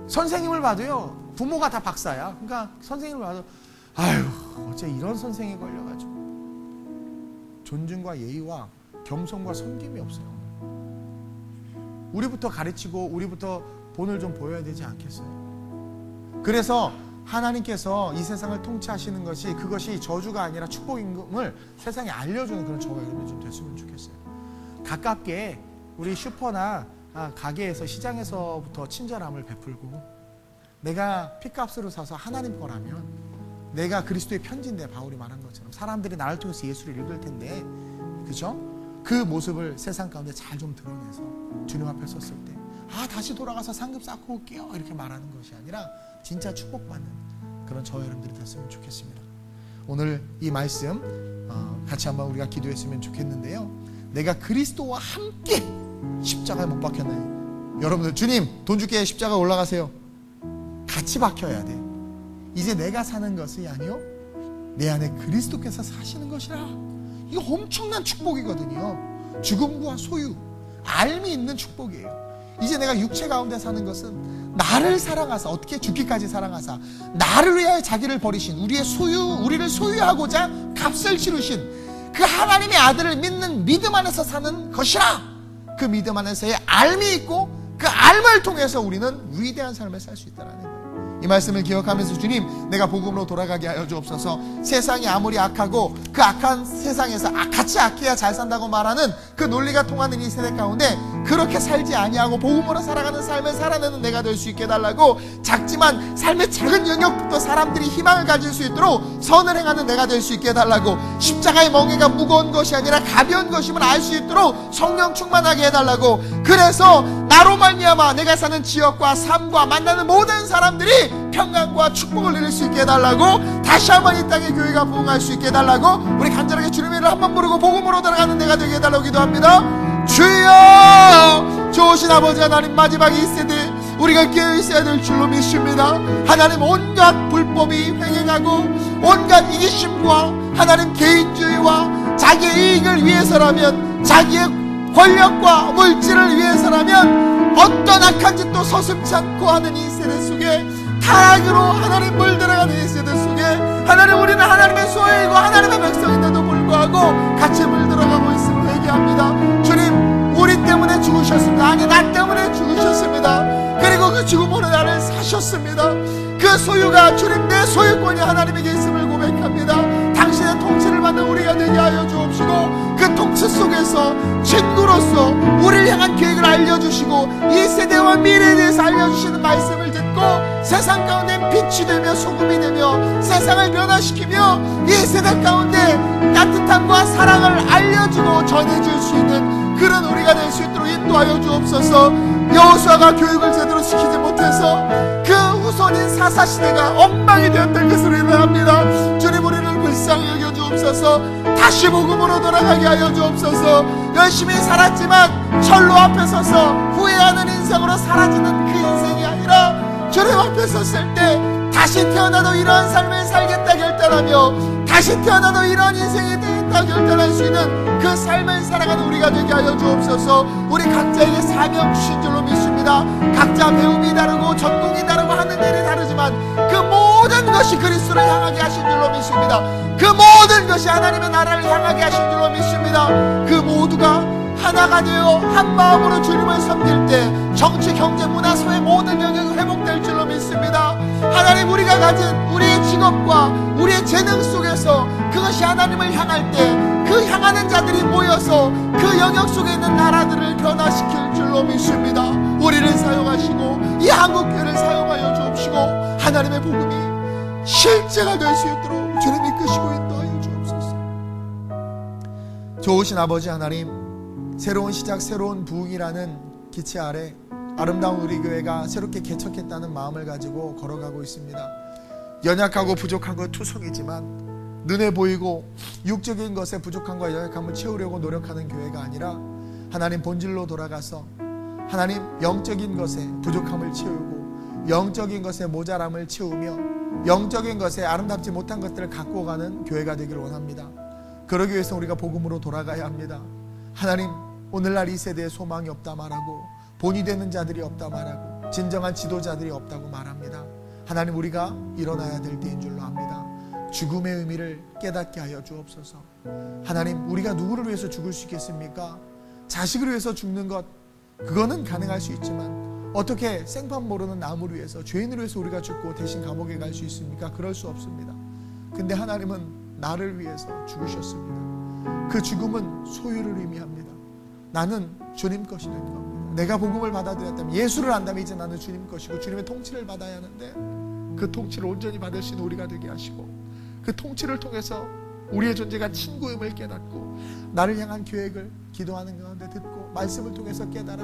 선생님을 봐도요 부모가 다 박사야. 그러니까 선생님을 봐도 아유 어째 이런 선생이 걸려가지고 존중과 예의와 겸손과 섬김이 없어요. 우리부터 가르치고 우리부터 본을 좀 보여야 되지 않겠어요? 그래서 하나님께서 이 세상을 통치하시는 것이 그것이 저주가 아니라 축복임을 세상에 알려주는 그런 저와 여러분이 좀 됐으면 좋겠어요. 가깝게 우리 슈퍼나 가게에서 시장에서부터 친절함을 베풀고, 내가 핏값으로 사서 하나님 거라면 내가 그리스도의 편지인데 바울이 말한 것처럼 사람들이 나를 통해서 예수를 읽을 텐데, 그죠? 그 모습을 세상 가운데 잘 좀 드러내서 주님 앞에 섰을 때 다시 돌아가서 상급 쌓고 올게요 이렇게 말하는 것이 아니라 진짜 축복받는 그런 저와 여러분들이 됐으면 좋겠습니다. 오늘 이 말씀 같이 한번 우리가 기도했으면 좋겠는데요. 내가 그리스도와 함께 십자가에 못 박혔나요? 여러분들, 주님 돈 줄게, 십자가 올라가세요. 같이 박혀야 돼. 이제 내가 사는 것이 아니요 내 안에 그리스도께서 사시는 것이라. 이거 엄청난 축복이거든요. 죽음과 소유, 앓음이 있는 축복이에요. 이제 내가 육체 가운데 사는 것은 나를 사랑하사, 어떻게 죽기까지 사랑하사 나를 위하여 자기를 버리신 우리를 소유하고자 값을 치르신 그 하나님의 아들을 믿는 믿음 안에서 사는 것이라. 그 믿음 안에서의 앓음이 있고 그 앓음을 통해서 우리는 위대한 삶을 살 수 있다는 거예요. 이 말씀을 기억하면서 주님, 내가 복음으로 돌아가게 하여 주옵소서. 세상이 아무리 악하고 그 악한 세상에서 같이 악해야 잘 산다고 말하는 그 논리가 통하는 이 세대 가운데 그렇게 살지 아니하고 복음으로 살아가는 삶을 살아내는 내가 될 수 있게 해달라고, 작지만 삶의 작은 영역부터 사람들이 희망을 가질 수 있도록 선을 행하는 내가 될 수 있게 해달라고, 십자가의 멍에가 무거운 것이 아니라 가벼운 것임을 알 수 있도록 성령 충만하게 해달라고, 그래서 나로 말미암아 내가 사는 지역과 삶과 만나는 모든 사람들이 평강과 축복을 누릴 수 있게 해달라고, 다시 한번 이 땅의 교회가 부흥할 수 있게 해달라고, 우리 간절하게 주님의 이름을 한번 부르고 복음으로 들어가는 내가 되게 해달라고 기도합니다. 주여, 좋으신 아버지 하나님, 마지막 이 세대 우리가 깨어있어야 될 줄로 믿습니다. 하나님, 온갖 불법이 횡행하고 온갖 이기심과 하나님 개인주의와 자기의 이익을 위해서라면, 자기의 권력과 물질을 위해서라면 어떤 악한 짓도 서슴지 않고 하는 이 세대 속에, 타락으로 하나님 물들어가는 이 세대 속에 하나님, 우리는 하나님의 소유이고 하나님의 백성인데도 불구하고 같이 물들어가고 있음을 회개합니다. 주님, 우리 때문에 죽으셨습니다. 아니, 나 때문에 죽으셨습니다. 그리고 그 죽음으로 나를 사셨습니다. 그 소유가 주님 내 소유권이 하나님에게 있음을 고백합니다. 당신의 통치를 받는 우리가 되게 하여 주옵시고, 그 통치 속에서 친구로서 우리를 향한 계획을 알려주시고 이 세대와 미래에 대해서 알려주시는 말씀을 듣고 세상 가운데 빛이 되며 소금이 되며 세상을 변화시키며 이 세대 가운데 따뜻함과 사랑을 알려주고 전해줄 수 있는 그런 우리가 될 수 있도록 인도하여 주옵소서. 여호수아가 교육을 제대로 시키지 못해서 그 후손인 사사시대가 엉망이 되었던 것을 일어납니다. 주님, 우리를 불쌍히 여겨 주옵소서. 다시 복음으로 돌아가게 하여 주옵소서. 열심히 살았지만 철로 앞에 서서 후회하는 인생으로 사라지는 그 인생이 아니라 주님 앞에 섰을 때 다시 태어나도 이러한 삶을 살겠다 결단하며 다시 태어나도 이러한 인생이 되겠다 결단할 수 있는 그 삶을 살아가는 우리가 되게 하여 주옵소서. 우리 각자에게 사명 주신 줄로 믿습니다. 각자 배움이 다르고 전공이 다르고 하는 일이 다르지만 그 모든 것이 그리스도를 향하게 하신 줄로 믿습니다. 그 모든 것이 하나님의 나라를 향하게 하신 줄로 믿습니다. 그 모두가 하나가 되어 한 마음으로 주님을 섬길 때 정치, 경제, 문화, 사회 모든 영역이 회복될 줄로 믿습니다. 하나님, 우리가 가진 우리의 직업과 우리의 재능 속에서 그것이 하나님을 향할 때 그 향하는 자들이 모여서 그 영역 속에 있는 나라들을 변화시킬 줄로 믿습니다. 우리를 사용하시고 이 한국교회를 사용하여 주옵시고 하나님의 복음이 실제가 될 수 있도록 주님 이끄시고 인도하여 주옵소서. 좋으신 아버지 하나님, 새로운 시작, 새로운 부흥이라는 기체 아래 아름다운 우리 교회가 새롭게 개척했다는 마음을 가지고 걸어가고 있습니다. 연약하고 부족한 것 투성이지만 눈에 보이고 육적인 것에 부족한 것과 연약함을 채우려고 노력하는 교회가 아니라 하나님 본질로 돌아가서 하나님 영적인 것에 부족함을 채우고 영적인 것에 모자람을 채우며 영적인 것에 아름답지 못한 것들을 갖고 가는 교회가 되기를 원합니다. 그러기 위해서 우리가 복음으로 돌아가야 합니다. 하나님, 오늘날 이 세대에 소망이 없다 말하고 본이 되는 자들이 없다 말하고 진정한 지도자들이 없다고 말합니다. 하나님, 우리가 일어나야 될 때인 줄로 압니다. 죽음의 의미를 깨닫게 하여 주옵소서. 하나님, 우리가 누구를 위해서 죽을 수 있겠습니까? 자식을 위해서 죽는 것, 그거는 가능할 수 있지만 어떻게 생판 모르는 남을 위해서, 죄인을 위해서 우리가 죽고 대신 감옥에 갈 수 있습니까? 그럴 수 없습니다. 근데 하나님은 나를 위해서 죽으셨습니다. 그 죽음은 소유를 의미합니다. 나는 주님 것이 된 겁니다. 내가 복음을 받아들였다면, 예수를 안다면 이제 나는 주님 것이고 주님의 통치를 받아야 하는데, 그 통치를 온전히 받을 수 있는 우리가 되게 하시고, 그 통치를 통해서 우리의 존재가 친구임을 깨닫고, 나를 향한 계획을 기도하는 가운데 듣고 말씀을 통해서 깨달아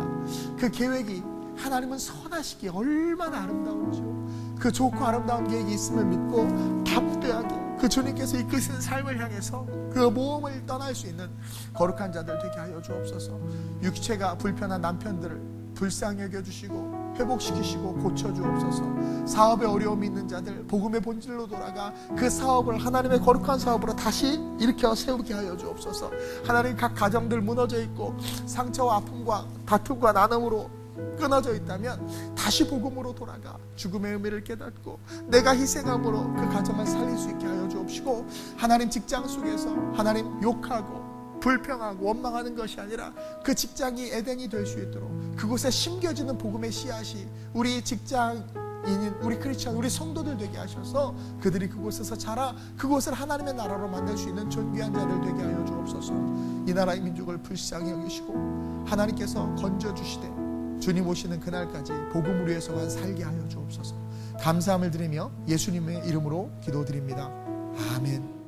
그 계획이 하나님은 선하시기에 얼마나 아름다운지요. 그 좋고 아름다운 계획이 있음을 믿고 담대하게 그 주님께서 이끄시는 삶을 향해서 그 모험을 떠날 수 있는 거룩한 자들 되게 하여 주옵소서. 육체가 불편한 남편들을 불쌍히 여겨주시고 회복시키시고 고쳐주옵소서. 사업에 어려움이 있는 자들 복음의 본질로 돌아가 그 사업을 하나님의 거룩한 사업으로 다시 일으켜 세우게 하여 주옵소서. 하나님, 각 가정들 무너져 있고 상처와 아픔과 다툼과 나눔으로 끊어져 있다면 다시 복음으로 돌아가 죽음의 의미를 깨닫고 내가 희생함으로 그 가정을 살릴 수 있게 하여 주옵시고, 하나님, 직장 속에서 하나님 욕하고 불평하고 원망하는 것이 아니라 그 직장이 에덴이 될 수 있도록 그곳에 심겨지는 복음의 씨앗이 우리 직장인인 우리 크리스찬, 우리 성도들 되게 하셔서 그들이 그곳에서 자라 그곳을 하나님의 나라로 만들 수 있는 존귀한 자들 되게 하여 주옵소서. 이 나라의 민족을 불쌍히 여기시고 하나님께서 건져주시되 주님 오시는 그날까지 복음을 위해서만 살게 하여 주옵소서. 감사함을 드리며 예수님의 이름으로 기도드립니다. 아멘.